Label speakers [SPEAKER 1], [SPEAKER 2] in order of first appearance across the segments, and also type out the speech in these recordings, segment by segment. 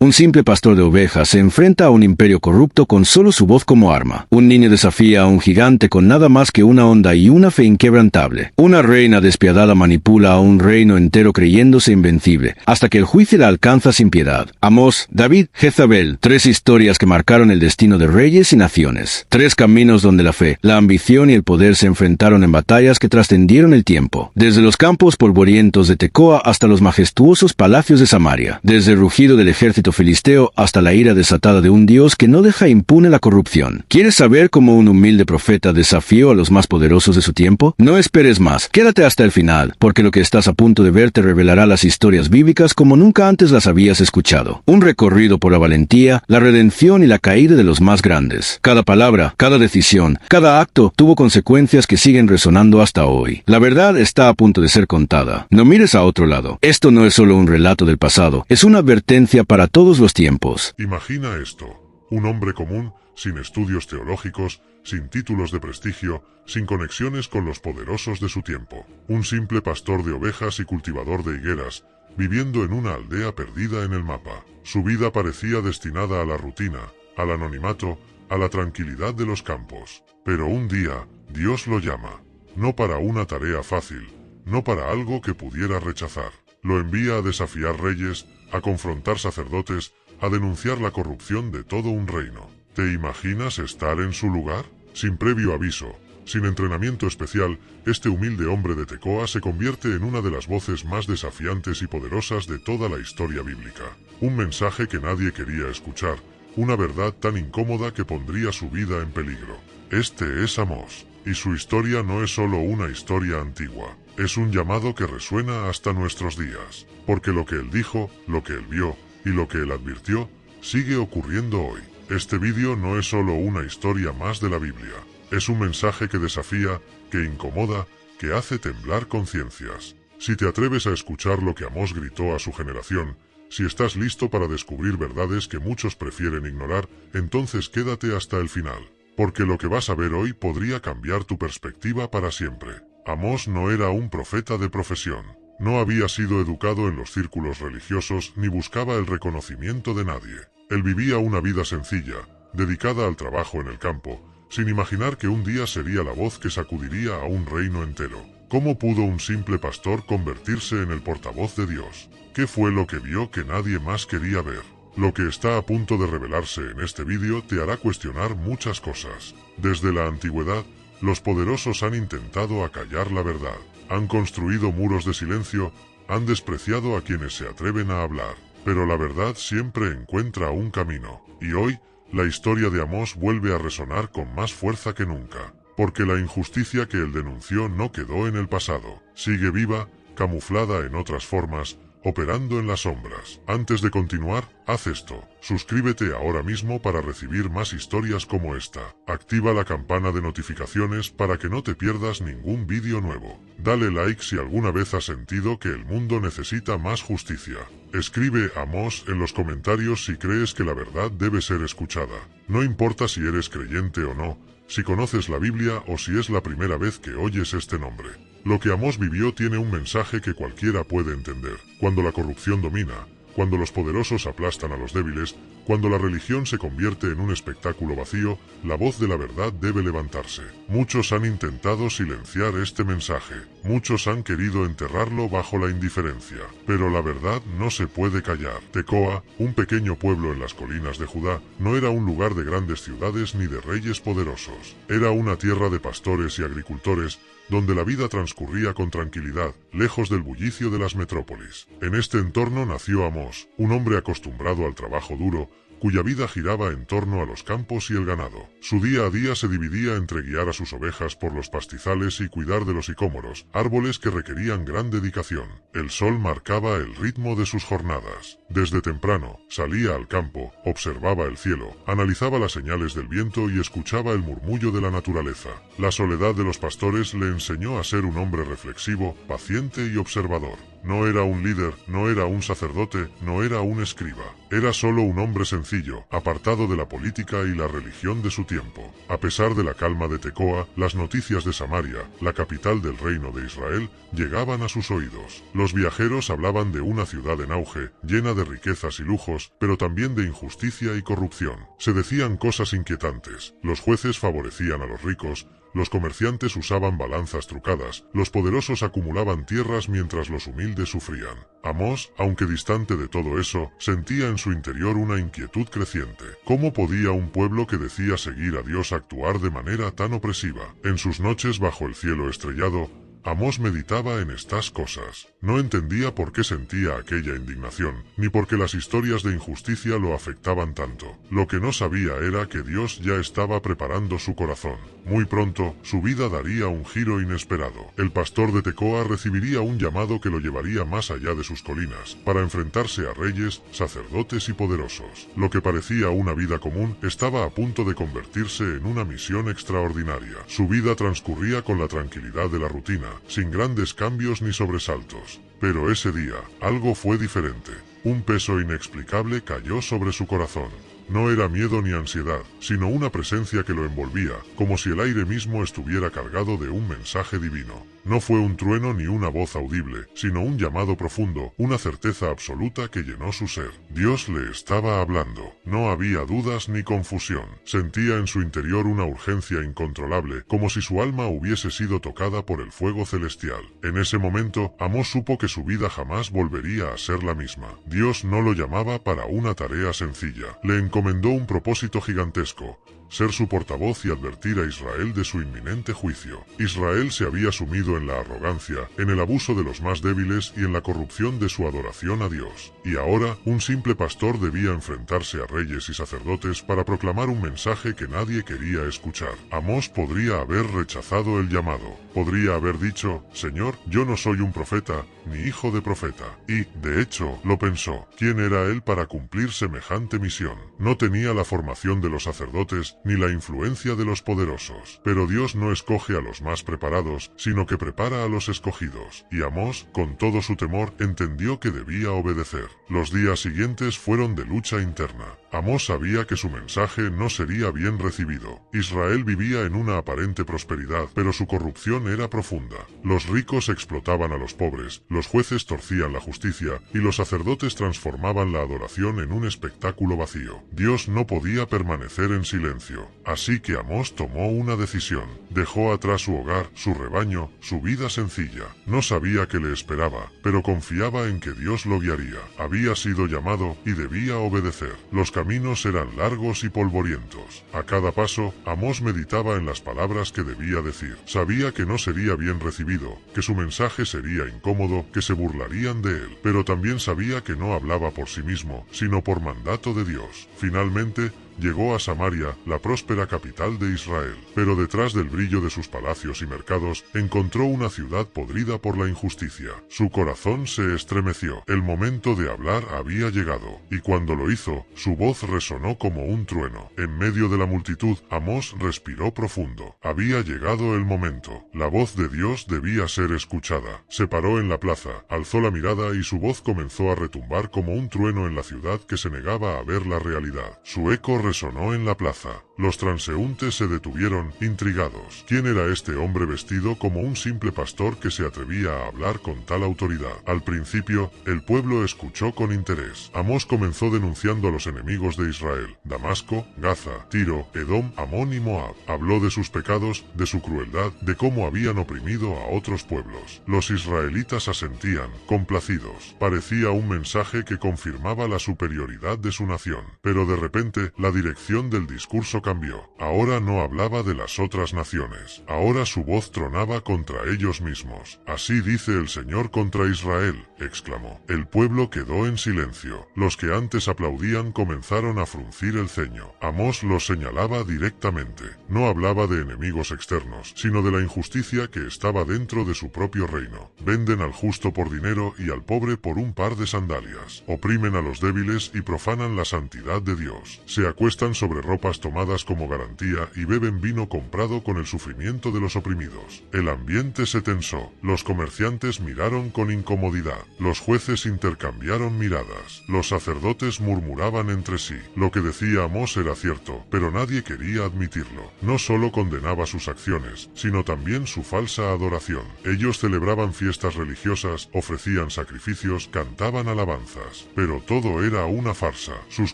[SPEAKER 1] Un simple pastor de ovejas se enfrenta a un imperio corrupto con solo su voz como arma. Un niño desafía a un gigante con nada más que una onda y una fe inquebrantable. Una reina despiadada manipula a un reino entero creyéndose invencible, hasta que el juicio la alcanza sin piedad. Amós, David, Jezabel, tres historias que marcaron el destino de reyes y naciones. Tres caminos donde la fe, la ambición y el poder se enfrentaron en batallas que trascendieron el tiempo. Desde los campos polvorientos de Tecoa hasta los majestuosos palacios de Samaria. Desde el rugido del ejército filisteo hasta la ira desatada de un Dios que no deja impune la corrupción. ¿Quieres saber cómo un humilde profeta desafió a los más poderosos de su tiempo? No esperes más, quédate hasta el final, porque lo que estás a punto de ver te revelará las historias bíblicas como nunca antes las habías escuchado. Un recorrido por la valentía, la redención y la caída de los más grandes. Cada palabra, cada decisión, cada acto tuvo consecuencias que siguen resonando hasta hoy. La verdad está a punto de ser contada. No mires a otro lado. Esto no es solo un relato del pasado, es una advertencia para todos los tiempos.
[SPEAKER 2] Imagina esto, un hombre común, sin estudios teológicos, sin títulos de prestigio, sin conexiones con los poderosos de su tiempo. Un simple pastor de ovejas y cultivador de higueras, viviendo en una aldea perdida en el mapa. Su vida parecía destinada a la rutina, al anonimato, a la tranquilidad de los campos. Pero un día, Dios lo llama, no para una tarea fácil, no para algo que pudiera rechazar. Lo envía a desafiar reyes, a confrontar sacerdotes, a denunciar la corrupción de todo un reino. ¿Te imaginas estar en su lugar? Sin previo aviso, sin entrenamiento especial, este humilde hombre de Tecoa se convierte en una de las voces más desafiantes y poderosas de toda la historia bíblica. Un mensaje que nadie quería escuchar, una verdad tan incómoda que pondría su vida en peligro. Este es Amós, y su historia no es solo una historia antigua, es un llamado que resuena hasta nuestros días, porque lo que él dijo, lo que él vio, y lo que él advirtió, sigue ocurriendo hoy. Este vídeo no es solo una historia más de la Biblia, es un mensaje que desafía, que incomoda, que hace temblar conciencias. Si te atreves a escuchar lo que Amós gritó a su generación, si estás listo para descubrir verdades que muchos prefieren ignorar, entonces quédate hasta el final, porque lo que vas a ver hoy podría cambiar tu perspectiva para siempre. Amós no era un profeta de profesión. No había sido educado en los círculos religiosos ni buscaba el reconocimiento de nadie. Él vivía una vida sencilla, dedicada al trabajo en el campo, sin imaginar que un día sería la voz que sacudiría a un reino entero. ¿Cómo pudo un simple pastor convertirse en el portavoz de Dios? ¿Qué fue lo que vio que nadie más quería ver? Lo que está a punto de revelarse en este vídeo te hará cuestionar muchas cosas. Desde la antigüedad, los poderosos han intentado acallar la verdad. Han construido muros de silencio, han despreciado a quienes se atreven a hablar. Pero la verdad siempre encuentra un camino. Y hoy, la historia de Amós vuelve a resonar con más fuerza que nunca. Porque la injusticia que él denunció no quedó en el pasado. Sigue viva, camuflada en otras formas, operando en las sombras. Antes de continuar, haz esto. Suscríbete ahora mismo para recibir más historias como esta. Activa la campana de notificaciones para que no te pierdas ningún vídeo nuevo. Dale like si alguna vez has sentido que el mundo necesita más justicia. Escribe Amós en los comentarios si crees que la verdad debe ser escuchada. No importa si eres creyente o no, si conoces la Biblia o si es la primera vez que oyes este nombre. Lo que Amós vivió tiene un mensaje que cualquiera puede entender. Cuando la corrupción domina, cuando los poderosos aplastan a los débiles, cuando la religión se convierte en un espectáculo vacío, la voz de la verdad debe levantarse. Muchos han intentado silenciar este mensaje. Muchos han querido enterrarlo bajo la indiferencia. Pero la verdad no se puede callar. Tecoa, un pequeño pueblo en las colinas de Judá, no era un lugar de grandes ciudades ni de reyes poderosos. Era una tierra de pastores y agricultores, donde la vida transcurría con tranquilidad, lejos del bullicio de las metrópolis. En este entorno nació Amós, un hombre acostumbrado al trabajo duro, cuya vida giraba en torno a los campos y el ganado. Su día a día se dividía entre guiar a sus ovejas por los pastizales y cuidar de los sicómoros, árboles que requerían gran dedicación. El sol marcaba el ritmo de sus jornadas. Desde temprano, salía al campo, observaba el cielo, analizaba las señales del viento y escuchaba el murmullo de la naturaleza. La soledad de los pastores le enseñó a ser un hombre reflexivo, paciente y observador. No era un líder, no era un sacerdote, no era un escriba. Era solo un hombre sencillo, apartado de la política y la religión de su tiempo. A pesar de la calma de Tecoa, las noticias de Samaria, la capital del reino de Israel, llegaban a sus oídos. Los viajeros hablaban de una ciudad en auge, llena de riquezas y lujos, pero también de injusticia y corrupción. Se decían cosas inquietantes. Los jueces favorecían a los ricos, los comerciantes usaban balanzas trucadas, los poderosos acumulaban tierras mientras los humildes sufrían. Amós, aunque distante de todo eso, sentía en su interior una inquietud creciente. ¿Cómo podía un pueblo que decía seguir a Dios actuar de manera tan opresiva? En sus noches bajo el cielo estrellado, Amós meditaba en estas cosas. No entendía por qué sentía aquella indignación, ni por qué las historias de injusticia lo afectaban tanto. Lo que no sabía era que Dios ya estaba preparando su corazón. Muy pronto, su vida daría un giro inesperado. El pastor de Tecoa recibiría un llamado que lo llevaría más allá de sus colinas, para enfrentarse a reyes, sacerdotes y poderosos. Lo que parecía una vida común estaba a punto de convertirse en una misión extraordinaria. Su vida transcurría con la tranquilidad de la rutina, sin grandes cambios ni sobresaltos. Pero ese día, algo fue diferente. Un peso inexplicable cayó sobre su corazón. No era miedo ni ansiedad, sino una presencia que lo envolvía, como si el aire mismo estuviera cargado de un mensaje divino. No fue un trueno ni una voz audible, sino un llamado profundo, una certeza absoluta que llenó su ser. Dios le estaba hablando. No había dudas ni confusión. Sentía en su interior una urgencia incontrolable, como si su alma hubiese sido tocada por el fuego celestial. En ese momento, Amós supo que su vida jamás volvería a ser la misma. Dios no lo llamaba para una tarea sencilla. Le encomendó un propósito gigantesco: ser su portavoz y advertir a Israel de su inminente juicio. Israel se había sumido en la arrogancia, en el abuso de los más débiles y en la corrupción de su adoración a Dios. Y ahora, un simple pastor debía enfrentarse a reyes y sacerdotes para proclamar un mensaje que nadie quería escuchar. Amós podría haber rechazado el llamado. Podría haber dicho: Señor, yo no soy un profeta, ni hijo de profeta. Y, de hecho, lo pensó. ¿Quién era él para cumplir semejante misión? No tenía la formación de los sacerdotes, ni la influencia de los poderosos. Pero Dios no escoge a los más preparados, sino que prepara a los escogidos. Y Amós, con todo su temor, entendió que debía obedecer. Los días siguientes fueron de lucha interna. Amós sabía que su mensaje no sería bien recibido. Israel vivía en una aparente prosperidad, pero su corrupción era profunda. Los ricos explotaban a los pobres, los jueces torcían la justicia, y los sacerdotes transformaban la adoración en un espectáculo vacío. Dios no podía permanecer en silencio. Así que Amós tomó una decisión. Dejó atrás su hogar, su rebaño, su vida sencilla. No sabía qué le esperaba, pero confiaba en que Dios lo guiaría. Había sido llamado y debía obedecer. Los caminos eran largos y polvorientos. A cada paso, Amós meditaba en las palabras que debía decir. Sabía que no sería bien recibido, que su mensaje sería incómodo, que se burlarían de él. Pero también sabía que no hablaba por sí mismo, sino por mandato de Dios. Finalmente, llegó a Samaria, la próspera capital de Israel. Pero detrás del brillo de sus palacios y mercados, encontró una ciudad podrida por la injusticia. Su corazón se estremeció. El momento de hablar había llegado, y cuando lo hizo, su voz resonó como un trueno. En medio de la multitud, Amós respiró profundo. Había llegado el momento. La voz de Dios debía ser escuchada. Se paró en la plaza, alzó la mirada y su voz comenzó a retumbar como un trueno en la ciudad que se negaba a ver la realidad. Su eco resonó en la plaza. Los transeúntes se detuvieron, intrigados. ¿Quién era este hombre vestido como un simple pastor que se atrevía a hablar con tal autoridad? Al principio, el pueblo escuchó con interés. Amós comenzó denunciando a los enemigos de Israel: Damasco, Gaza, Tiro, Edom, Amón y Moab. Habló de sus pecados, de su crueldad, de cómo habían oprimido a otros pueblos. Los israelitas asentían, complacidos. Parecía un mensaje que confirmaba la superioridad de su nación. Pero de repente, la dirección del discurso cambió. Ahora no hablaba de las otras naciones. Ahora su voz tronaba contra ellos mismos. Así dice el Señor contra Israel, exclamó. El pueblo quedó en silencio. Los que antes aplaudían comenzaron a fruncir el ceño. Amós los señalaba directamente. No hablaba de enemigos externos, sino de la injusticia que estaba dentro de su propio reino. Venden al justo por dinero y al pobre por un par de sandalias. Oprimen a los débiles y profanan la santidad de Dios. Se acuestan sobre ropas tomadas como garantía y beben vino comprado con el sufrimiento de los oprimidos. El ambiente se tensó. Los comerciantes miraron con incomodidad. Los jueces intercambiaron miradas. Los sacerdotes murmuraban entre sí. Lo que decía Amós era cierto, pero nadie quería admitirlo. No solo condenaba sus acciones, sino también su falsa adoración. Ellos celebraban fiestas religiosas, ofrecían sacrificios, cantaban alabanzas. Pero todo era una farsa. Sus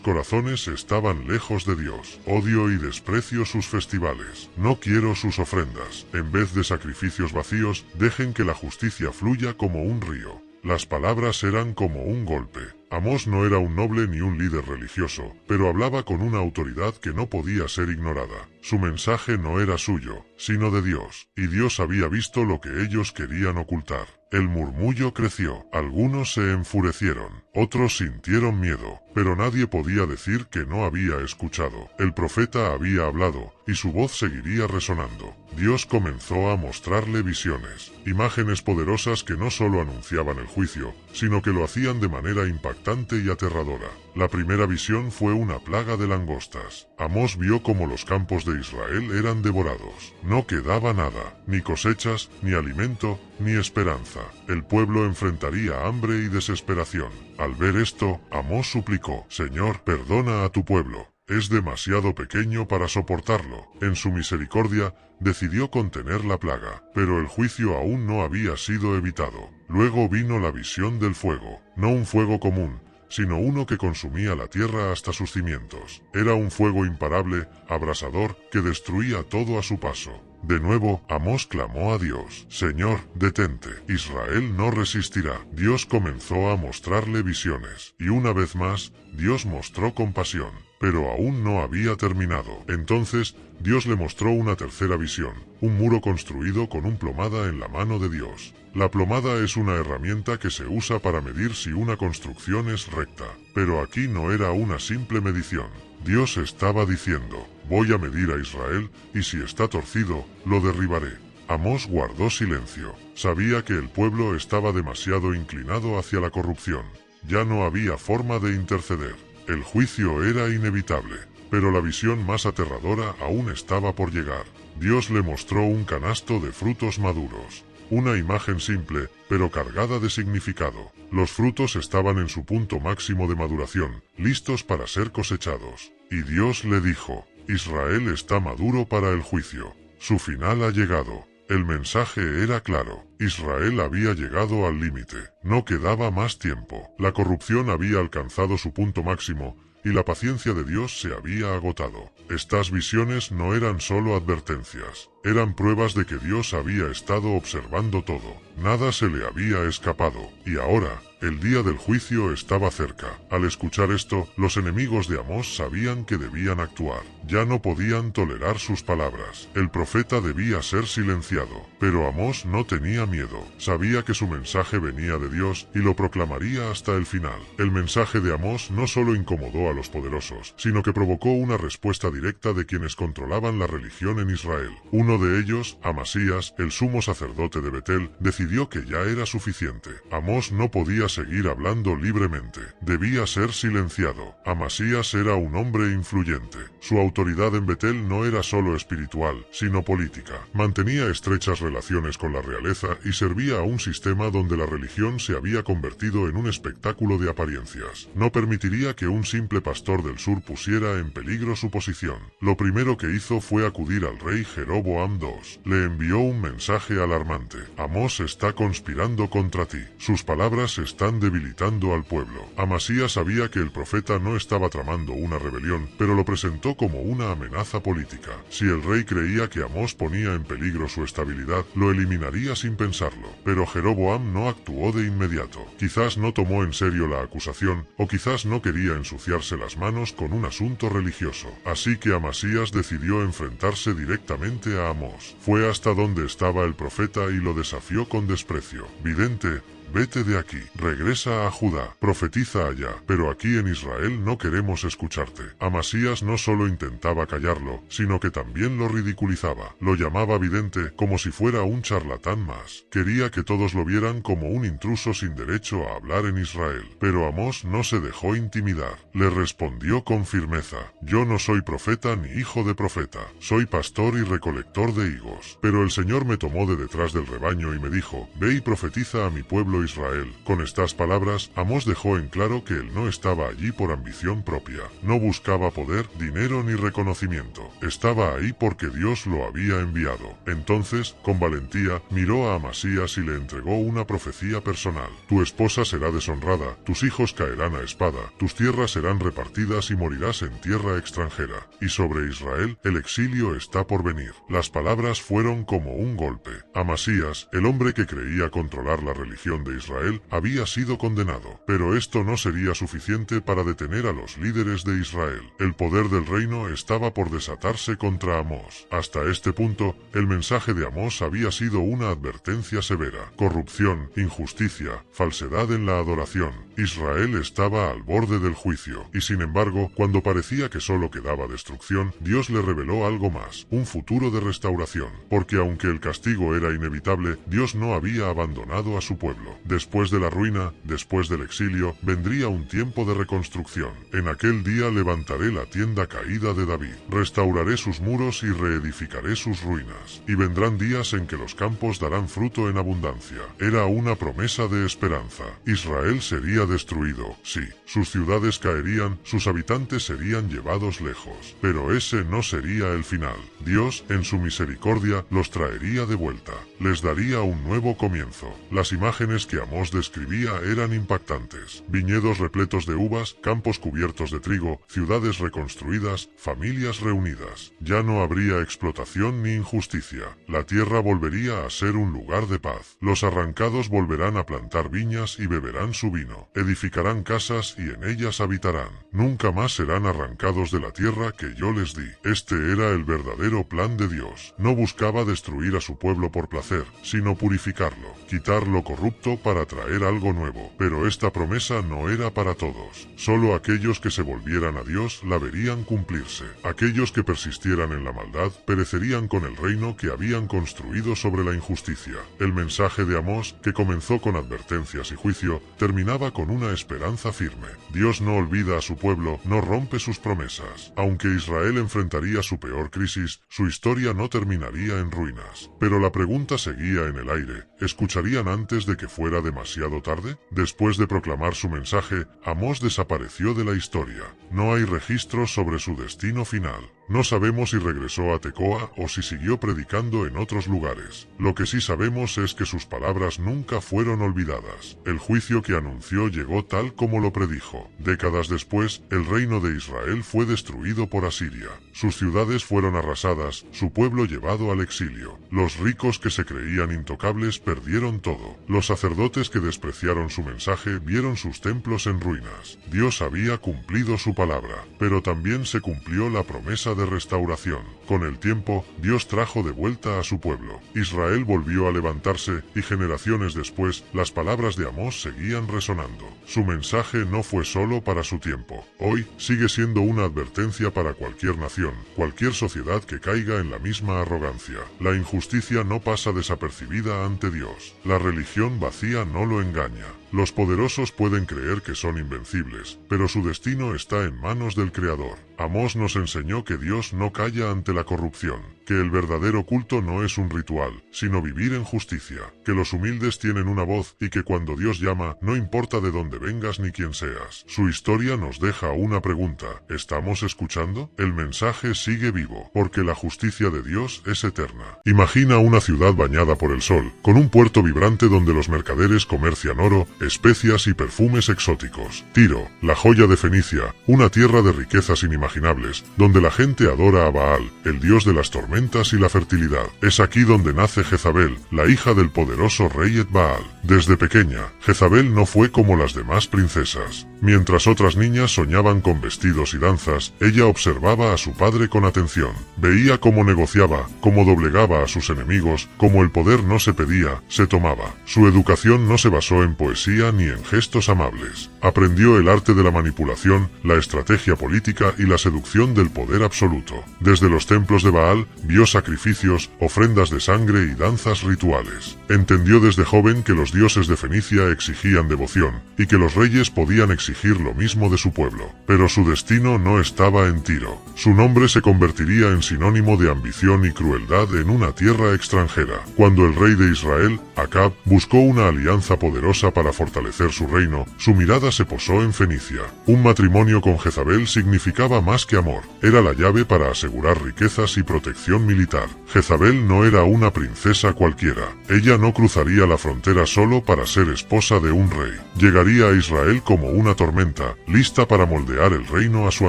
[SPEAKER 2] corazones estaban lejos de Dios. Odio y desprecio sus festivales. No quiero sus ofrendas. En vez de sacrificios vacíos, dejen que la justicia fluya como un río. Las palabras eran como un golpe. Amós no era un noble ni un líder religioso, pero hablaba con una autoridad que no podía ser ignorada. Su mensaje no era suyo, sino de Dios, y Dios había visto lo que ellos querían ocultar. El murmullo creció, algunos se enfurecieron, otros sintieron miedo, pero nadie podía decir que no había escuchado. El profeta había hablado, y su voz seguiría resonando. Dios comenzó a mostrarle visiones, imágenes poderosas que no solo anunciaban el juicio, sino que lo hacían de manera impactante y aterradora. La primera visión fue una plaga de langostas. Amós vio cómo los campos de Israel eran devorados. No quedaba nada, ni cosechas, ni alimento, ni esperanza. El pueblo enfrentaría hambre y desesperación. Al ver esto, Amós suplicó: Señor, perdona a tu pueblo. Es demasiado pequeño para soportarlo. En su misericordia, decidió contener la plaga, pero el juicio aún no había sido evitado. Luego vino la visión del fuego, no un fuego común, sino uno que consumía la tierra hasta sus cimientos. Era un fuego imparable, abrasador, que destruía todo a su paso. De nuevo, Amós clamó a Dios: Señor, detente. Israel no resistirá. Dios comenzó a mostrarle visiones, y una vez más, Dios mostró compasión. Pero aún no había terminado. Entonces, Dios le mostró una tercera visión, un muro construido con un plomada en la mano de Dios. La plomada es una herramienta que se usa para medir si una construcción es recta. Pero aquí no era una simple medición. Dios estaba diciendo: voy a medir a Israel, y si está torcido, lo derribaré. Amós guardó silencio. Sabía que el pueblo estaba demasiado inclinado hacia la corrupción. Ya no había forma de interceder. El juicio era inevitable, pero la visión más aterradora aún estaba por llegar. Dios le mostró un canasto de frutos maduros. Una imagen simple, pero cargada de significado. Los frutos estaban en su punto máximo de maduración, listos para ser cosechados. Y Dios le dijo: Israel está maduro para el juicio. Su final ha llegado. El mensaje era claro. Israel había llegado al límite. No quedaba más tiempo. La corrupción había alcanzado su punto máximo, y la paciencia de Dios se había agotado. Estas visiones no eran solo advertencias. Eran pruebas de que Dios había estado observando todo. Nada se le había escapado. Y ahora, el día del juicio estaba cerca. Al escuchar esto, los enemigos de Amós sabían que debían actuar. Ya no podían tolerar sus palabras. El profeta debía ser silenciado. Pero Amós no tenía miedo. Sabía que su mensaje venía de Dios y lo proclamaría hasta el final. El mensaje de Amós no solo incomodó a los poderosos, sino que provocó una respuesta directa de quienes controlaban la religión en Israel. Uno de ellos, Amasías, el sumo sacerdote de Betel, decidió que ya era suficiente. Amós no podía seguir hablando libremente. Debía ser silenciado. Amasías era un hombre influyente. Su autoridad en Betel no era solo espiritual, sino política. Mantenía estrechas relaciones con la realeza y servía a un sistema donde la religión se había convertido en un espectáculo de apariencias. No permitiría que un simple pastor del sur pusiera en peligro su posición. Lo primero que hizo fue acudir al rey Jeroboam II. Le envió un mensaje alarmante: Amós está conspirando contra ti. Sus palabras están debilitando al pueblo. Amasías sabía que el profeta no estaba tramando una rebelión, pero lo presentó como una amenaza política. Si el rey creía que Amós ponía en peligro su estabilidad, lo eliminaría sin pensarlo. Pero Jeroboam no actuó de inmediato. Quizás no tomó en serio la acusación, o quizás no quería ensuciarse las manos con un asunto religioso. Así que Amasías decidió enfrentarse directamente a Amós. Fue hasta donde estaba el profeta y lo desafió con desprecio. Vidente, vete de aquí, regresa a Judá, profetiza allá, pero aquí en Israel no queremos escucharte. Amasías no solo intentaba callarlo, sino que también lo ridiculizaba. Lo llamaba vidente como si fuera un charlatán más. Quería que todos lo vieran como un intruso sin derecho a hablar en Israel. Pero Amós no se dejó intimidar. Le respondió con firmeza: yo no soy profeta ni hijo de profeta, soy pastor y recolector de higos. Pero el Señor me tomó de detrás del rebaño y me dijo: ve y profetiza a mi pueblo Israel. Con estas palabras, Amós dejó en claro que él no estaba allí por ambición propia. No buscaba poder, dinero ni reconocimiento. Estaba ahí porque Dios lo había enviado. Entonces, con valentía, miró a Amasías y le entregó una profecía personal. Tu esposa será deshonrada, tus hijos caerán a espada, tus tierras serán repartidas y morirás en tierra extranjera. Y sobre Israel, el exilio está por venir. Las palabras fueron como un golpe. Amasías, el hombre que creía controlar la religión de Israel, había sido condenado. Pero esto no sería suficiente para detener a los líderes de Israel. El poder del reino estaba por desatarse contra Amós. Hasta este punto, el mensaje de Amós había sido una advertencia severa. Corrupción, injusticia, falsedad en la adoración. Israel estaba al borde del juicio. Y sin embargo, cuando parecía que solo quedaba destrucción, Dios le reveló algo más, un futuro de restauración. Porque aunque el castigo era inevitable, Dios no había abandonado a su pueblo. Después de la ruina, después del exilio, vendría un tiempo de reconstrucción. En aquel día levantaré la tienda caída de David, restauraré sus muros y reedificaré sus ruinas. Y vendrán días en que los campos darán fruto en abundancia. Era una promesa de esperanza. Israel sería destruido, sí. Sus ciudades caerían, sus habitantes serían llevados lejos. Pero ese no sería el final. Dios, en su misericordia, los traería de vuelta. Les daría un nuevo comienzo. Las imágenes que Amós describía eran impactantes. Viñedos repletos de uvas, campos cubiertos de trigo, ciudades reconstruidas, familias reunidas. Ya no habría explotación ni injusticia. La tierra volvería a ser un lugar de paz. Los arrancados volverán a plantar viñas y beberán su vino. Edificarán casas y en ellas habitarán. Nunca más serán arrancados de la tierra que yo les di. Este era el verdadero plan de Dios. No buscaba destruir a su pueblo por placer, sino purificarlo, quitar lo corrupto para traer algo nuevo. Pero esta promesa no era para todos. Solo aquellos que se volvieran a Dios la verían cumplirse. Aquellos que persistieran en la maldad perecerían con el reino que habían construido sobre la injusticia. El mensaje de Amós, que comenzó con advertencias y juicio, terminaba con una esperanza firme. Dios no olvida a su pueblo, no rompe sus promesas. Aunque Israel enfrentaría su peor crisis, su historia no terminaría en ruinas. Pero la pregunta seguía en el aire: ¿escucharían antes de que fuera demasiado tarde? Después de proclamar su mensaje, Amós desapareció de la historia. No hay registros sobre su destino final. No sabemos si regresó a Tecoa o si siguió predicando en otros lugares. Lo que sí sabemos es que sus palabras nunca fueron olvidadas. El juicio que anunció llegó tal como lo predijo. Décadas después, el reino de Israel fue destruido por Asiria. Sus ciudades fueron arrasadas, su pueblo llevado al exilio. Los ricos que se creían intocables perdieron todo. Los sacerdotes que despreciaron su mensaje vieron sus templos en ruinas. Dios había cumplido su palabra, pero también se cumplió la promesa de restauración. Con el tiempo, Dios trajo de vuelta a su pueblo. Israel volvió a levantarse, y generaciones después, las palabras de Amós seguían resonando. Su mensaje no fue solo para su tiempo. Hoy, sigue siendo una advertencia para cualquier nación, cualquier sociedad que caiga en la misma arrogancia. La injusticia no pasa desapercibida ante Dios. La religión vacía no lo engaña. Los poderosos pueden creer que son invencibles, pero su destino está en manos del Creador. Amós nos enseñó que Dios no calla ante la corrupción, que el verdadero culto no es un ritual, sino vivir en justicia, que los humildes tienen una voz y que cuando Dios llama, no importa de dónde vengas ni quién seas. Su historia nos deja una pregunta: ¿estamos escuchando? El mensaje sigue vivo, porque la justicia de Dios es eterna. Imagina una ciudad bañada por el sol, con un puerto vibrante donde los mercaderes comercian oro, especias y perfumes exóticos. Tiro, la joya de Fenicia, una tierra de riquezas inimaginables, donde la gente adora a Baal, el dios de las tormentas y la fertilidad. Es aquí donde nace Jezabel, la hija del poderoso rey Baal. Desde pequeña, Jezabel no fue como las demás princesas. Mientras otras niñas soñaban con vestidos y danzas, ella observaba a su padre con atención. Veía cómo negociaba, cómo doblegaba a sus enemigos, cómo el poder no se pedía, se tomaba. Su educación no se basó en poesía ni en gestos amables. Aprendió el arte de la manipulación, la estrategia política y la seducción del poder absoluto. Desde los templos de Baal, vio sacrificios, ofrendas de sangre y danzas rituales. Entendió desde joven que los dioses de Fenicia exigían devoción, y que los reyes podían exigir lo mismo de su pueblo. Pero su destino no estaba en Tiro. Su nombre se convertiría en sinónimo de ambición y crueldad en una tierra extranjera. Cuando el rey de Israel, Acab, buscó una alianza poderosa para fortalecer su reino, su mirada se posó en Fenicia. Un matrimonio con Jezabel significaba más que amor. Era la llave para asegurar riquezas y protección militar. Jezabel no era una princesa cualquiera. Ella no cruzaría la frontera solo para ser esposa de un rey. Llegaría a Israel como una tormenta, lista para moldear el reino a su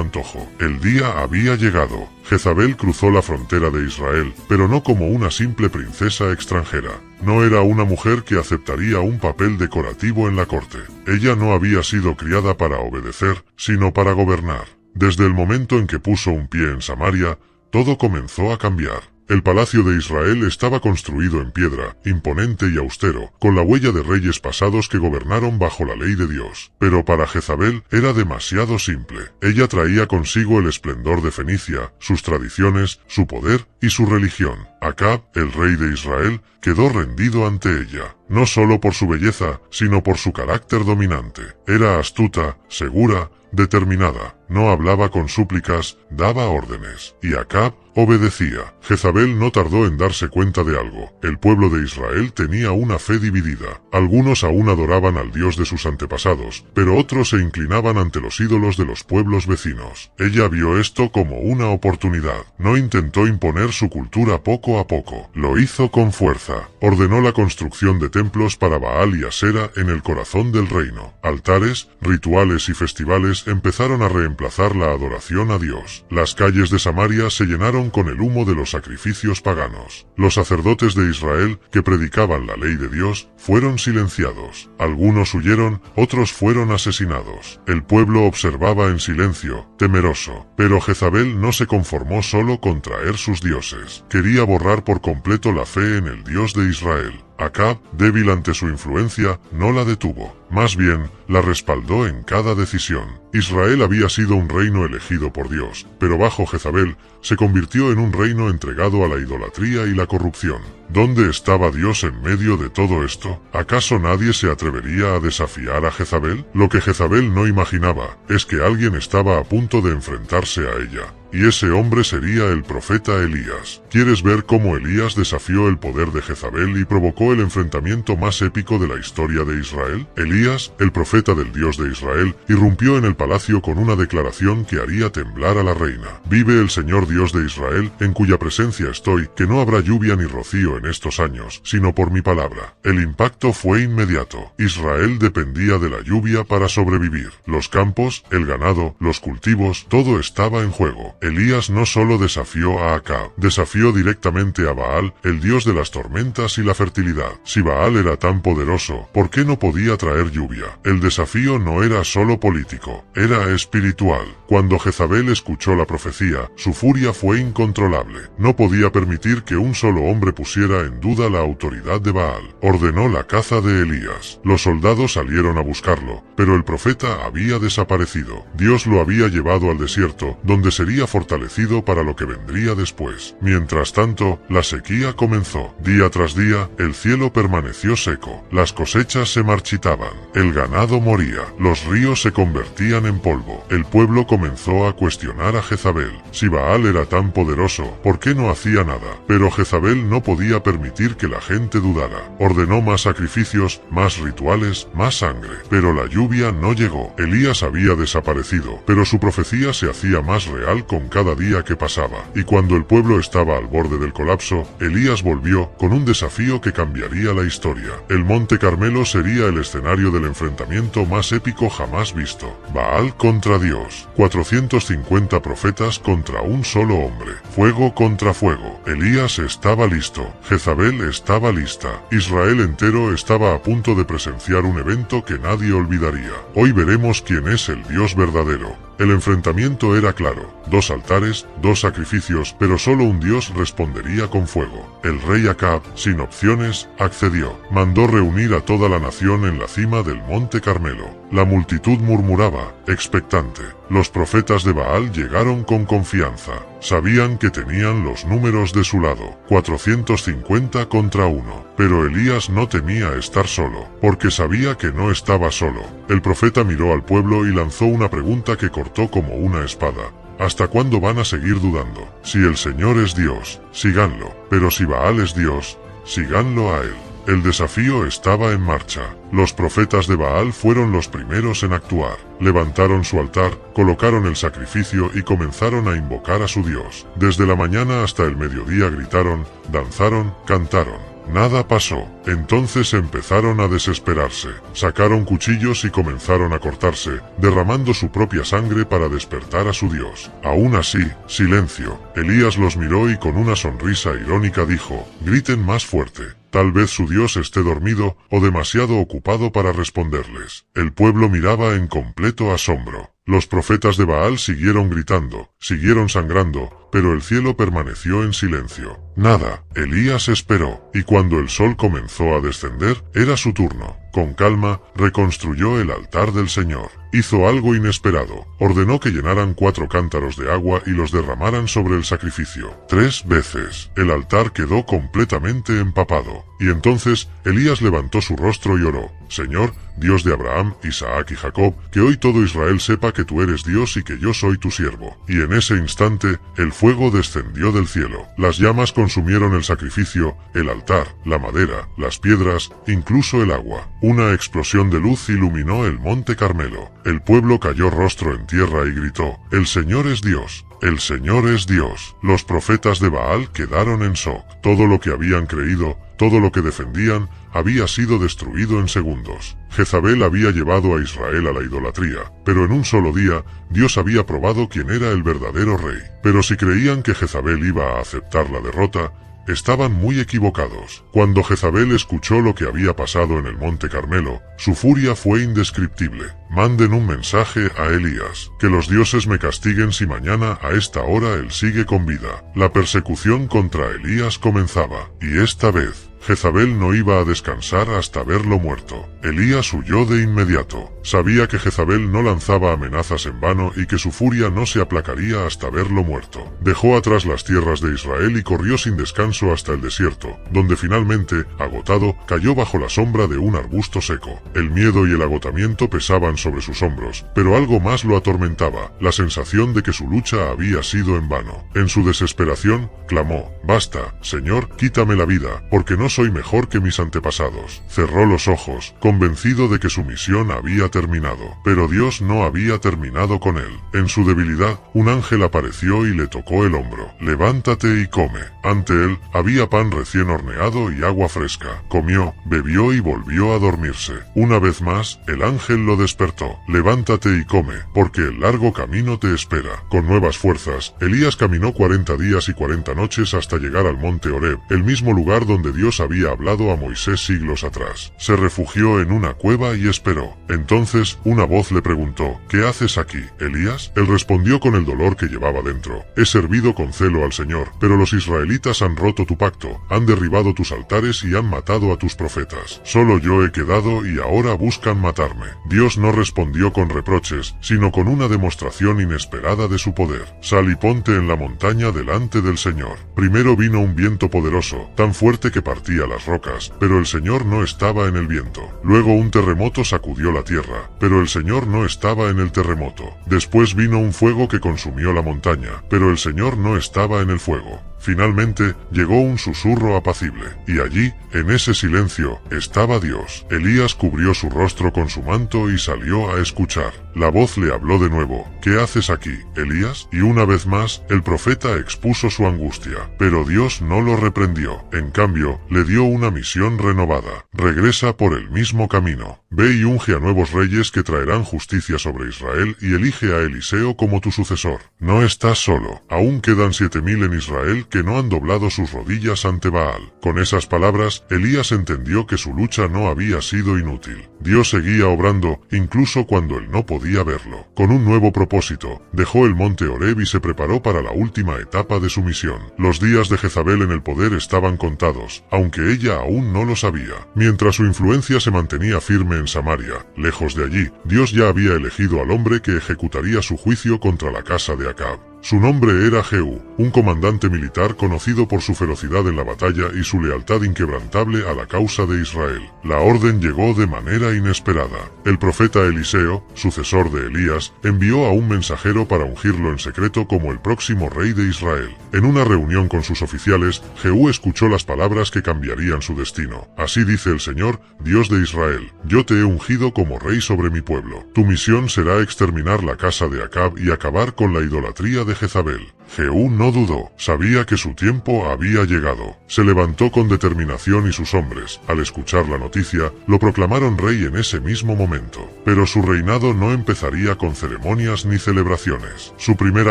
[SPEAKER 2] antojo. El día había llegado. Jezabel cruzó la frontera de Israel, pero no como una simple princesa extranjera. No era una mujer que aceptaría un papel decorativo en la corte. Ella no había sido criada para obedecer, sino para gobernar. Desde el momento en que puso un pie en Samaria, todo comenzó a cambiar. El palacio de Israel estaba construido en piedra, imponente y austero, con la huella de reyes pasados que gobernaron bajo la ley de Dios. Pero para Jezabel era demasiado simple. Ella traía consigo el esplendor de Fenicia, sus tradiciones, su poder y su religión. Acab, el rey de Israel, quedó rendido ante ella, no solo por su belleza, sino por su carácter dominante. Era astuta, segura, determinada. No hablaba con súplicas, daba órdenes. Y Acab obedecía. Jezabel no tardó en darse cuenta de algo. El pueblo de Israel tenía una fe dividida. Algunos aún adoraban al Dios de sus antepasados, pero otros se inclinaban ante los ídolos de los pueblos vecinos. Ella vio esto como una oportunidad. No intentó imponer su cultura poco a poco. Lo hizo con fuerza. Ordenó la construcción de templos para Baal y Asera en el corazón del reino. Altares, rituales y festivales empezaron a reemplazar la adoración a Dios. Las calles de Samaria se llenaron con el humo de los sacrificios paganos. Los sacerdotes de Israel, que predicaban la ley de Dios, fueron silenciados. Algunos huyeron, otros fueron asesinados. El pueblo observaba en silencio, temeroso. Pero Jezabel no se conformó solo con traer sus dioses. Quería borrar por completo la fe en el Dios de Israel. Acab, débil ante su influencia, no la detuvo. Más bien, la respaldó en cada decisión. Israel había sido un reino elegido por Dios, pero bajo Jezabel se convirtió en un reino entregado a la idolatría y la corrupción. ¿Dónde estaba Dios en medio de todo esto? ¿Acaso nadie se atrevería a desafiar a Jezabel? Lo que Jezabel no imaginaba es que alguien estaba a punto de enfrentarse a ella. Y ese hombre sería el profeta Elías. ¿Quieres ver cómo Elías desafió el poder de Jezabel y provocó el enfrentamiento más épico de la historia de Israel? Elías, el profeta del Dios de Israel, irrumpió en el palacio con una declaración que haría temblar a la reina. Vive el Señor Dios de Israel, en cuya presencia estoy, que no habrá lluvia ni rocío en estos años, sino por mi palabra. El impacto fue inmediato. Israel dependía de la lluvia para sobrevivir. Los campos, el ganado, los cultivos, todo estaba en juego. Elías no solo desafió a Acab, desafió directamente a Baal, el dios de las tormentas y la fertilidad. Si Baal era tan poderoso, ¿por qué no podía traer lluvia? El desafío no era solo político, era espiritual. Cuando Jezabel escuchó la profecía, su furia fue incontrolable. No podía permitir que un solo hombre pusiera en duda la autoridad de Baal. Ordenó la caza de Elías. Los soldados salieron a buscarlo, pero el profeta había desaparecido. Dios lo había llevado al desierto, donde sería fortalecido para lo que vendría después. Mientras tanto, la sequía comenzó. Día tras día, el cielo permaneció seco. Las cosechas se marchitaban. El ganado moría. Los ríos se convertían en polvo. El pueblo comenzó a cuestionar a Jezabel. Si Baal era tan poderoso, ¿por qué no hacía nada? Pero Jezabel no podía permitir que la gente dudara. Ordenó más sacrificios, más rituales, más sangre. Pero la lluvia no llegó. Elías había desaparecido, pero su profecía se hacía más real con con cada día que pasaba. Y cuando el pueblo estaba al borde del colapso, Elías volvió con un desafío que cambiaría la historia. El Monte Carmelo sería el escenario del enfrentamiento más épico jamás visto. Baal contra Dios. 450 profetas contra un solo hombre. Fuego contra fuego. Elías estaba listo. Jezabel estaba lista. Israel entero estaba a punto de presenciar un evento que nadie olvidaría. Hoy veremos quién es el Dios verdadero. El enfrentamiento era claro, 2 altares, 2 sacrificios, pero solo un Dios respondería con fuego. El rey Acab, sin opciones, accedió. Mandó reunir a toda la nación en la cima del Monte Carmelo. La multitud murmuraba, expectante. Los profetas de Baal llegaron con confianza. Sabían que tenían los números de su lado, 450 contra 1. Pero Elías no temía estar solo, porque sabía que no estaba solo. El profeta miró al pueblo y lanzó una pregunta que cortó como una espada. ¿Hasta cuándo van a seguir dudando? Si el Señor es Dios, síganlo, pero si Baal es Dios, síganlo a él. El desafío estaba en marcha. Los profetas de Baal fueron los primeros en actuar. Levantaron su altar, colocaron el sacrificio y comenzaron a invocar a su Dios. Desde la mañana hasta el mediodía gritaron, danzaron, cantaron. Nada pasó. Entonces empezaron a desesperarse. Sacaron cuchillos y comenzaron a cortarse, derramando su propia sangre para despertar a su Dios. Aún así, silencio. Elías los miró y con una sonrisa irónica dijo, griten más fuerte. Tal vez su Dios esté dormido o demasiado ocupado para responderles. El pueblo miraba en completo asombro. Los profetas de Baal siguieron gritando, siguieron sangrando, pero el cielo permaneció en silencio. Nada. Elías esperó, y cuando el sol comenzó a descender, era su turno. Con calma, reconstruyó el altar del Señor. Hizo algo inesperado. Ordenó que llenaran 4 cántaros de agua y los derramaran sobre el sacrificio. 3 veces. El altar quedó completamente empapado. Y entonces, Elías levantó su rostro y oró. Señor, Dios de Abraham, Isaac y Jacob, que hoy todo Israel sepa que tú eres Dios y que yo soy tu siervo. Y en ese instante, el fuego descendió del cielo. Las llamas consumieron el sacrificio, el altar, la madera, las piedras, incluso el agua. Una explosión de luz iluminó el Monte Carmelo. El pueblo cayó rostro en tierra y gritó, el Señor es Dios. El Señor es Dios. Los profetas de Baal quedaron en shock. Todo lo que habían creído, todo lo que defendían, había sido destruido en segundos. Jezabel había llevado a Israel a la idolatría, pero en un solo día, Dios había probado quién era el verdadero rey. Pero si creían que Jezabel iba a aceptar la derrota, estaban muy equivocados. Cuando Jezabel escuchó lo que había pasado en el Monte Carmelo, su furia fue indescriptible. Manden un mensaje a Elías, que los dioses me castiguen si mañana a esta hora él sigue con vida. La persecución contra Elías comenzaba, y esta vez, Jezabel no iba a descansar hasta verlo muerto. Elías huyó de inmediato. Sabía que Jezabel no lanzaba amenazas en vano y que su furia no se aplacaría hasta verlo muerto. Dejó atrás las tierras de Israel y corrió sin descanso hasta el desierto, donde finalmente, agotado, cayó bajo la sombra de un arbusto seco. El miedo y el agotamiento pesaban sobre sus hombros, pero algo más lo atormentaba, la sensación de que su lucha había sido en vano. En su desesperación, clamó, «Basta, Señor, quítame la vida, porque no soy mejor que mis antepasados». Cerró los ojos, convencido de que su misión había terminado. Pero Dios no había terminado con él. En su debilidad, un ángel apareció y le tocó el hombro. «Levántate y come». Ante él, había pan recién horneado y agua fresca. Comió, bebió y volvió a dormirse. Una vez más, el ángel lo despertó. «Levántate y come, porque el largo camino te espera». Con nuevas fuerzas, Elías caminó 40 días y 40 noches hasta llegar al monte Horeb, el mismo lugar donde Dios había hablado a Moisés siglos atrás. Se refugió en una cueva y esperó. Entonces, una voz le preguntó, «¿Qué haces aquí, Elías?». Él respondió con el dolor que llevaba dentro, «He servido con celo al Señor, pero los israelitas han roto tu pacto, han derribado tus altares y han matado a tus profetas. Solo yo he quedado y ahora buscan matarme». Dios no respondió con reproches, sino con una demostración inesperada de su poder. «Sal y ponte en la montaña delante del Señor». Primero vino un viento poderoso, tan fuerte que partía las rocas, pero el Señor no estaba en el viento. Luego un terremoto sacudió la tierra, pero el Señor no estaba en el terremoto. Después vino un fuego que consumió la montaña, pero el Señor no estaba en el fuego. Finalmente, llegó un susurro apacible, y allí, en ese silencio, estaba Dios. Elías cubrió su rostro con su manto y salió a escuchar. La voz le habló de nuevo. ¿Qué haces aquí, Elías? Y una vez más, el profeta expuso su angustia, pero Dios no lo reprendió. En cambio, le dio una misión renovada. Regresa por el mismo camino. Ve y unge a nuevos reyes que traerán justicia sobre Israel y elige a Eliseo como tu sucesor. No estás solo. Aún quedan 7000 en Israel que no han doblado sus rodillas ante Baal. Con esas palabras, Elías entendió que su lucha no había sido inútil. Dios seguía obrando, incluso cuando él no podía verlo. Con un nuevo propósito, dejó el monte Horeb y se preparó para la última etapa de su misión. Los días de Jezabel en el poder estaban contados, aunque ella aún no lo sabía. Mientras su influencia se mantenía firme en Samaria, lejos de allí, Dios ya había elegido al hombre que ejecutaría su juicio contra la casa de Acab. Su nombre era Jehú, un comandante militar conocido por su ferocidad en la batalla y su lealtad inquebrantable a la causa de Israel. La orden llegó de manera inesperada. El profeta Eliseo, sucesor de Elías, envió a un mensajero para ungirlo en secreto como el próximo rey de Israel. En una reunión con sus oficiales, Jehú escuchó las palabras que cambiarían su destino. Así dice el Señor, Dios de Israel: yo te he ungido como rey sobre mi pueblo. Tu misión será exterminar la casa de Acab y acabar con la idolatría de Jezabel. Jehú no dudó, sabía que su tiempo había llegado. Se levantó con determinación y sus hombres, al escuchar la noticia, lo proclamaron rey en ese mismo momento. Pero su reinado no empezaría con ceremonias ni celebraciones. Su primer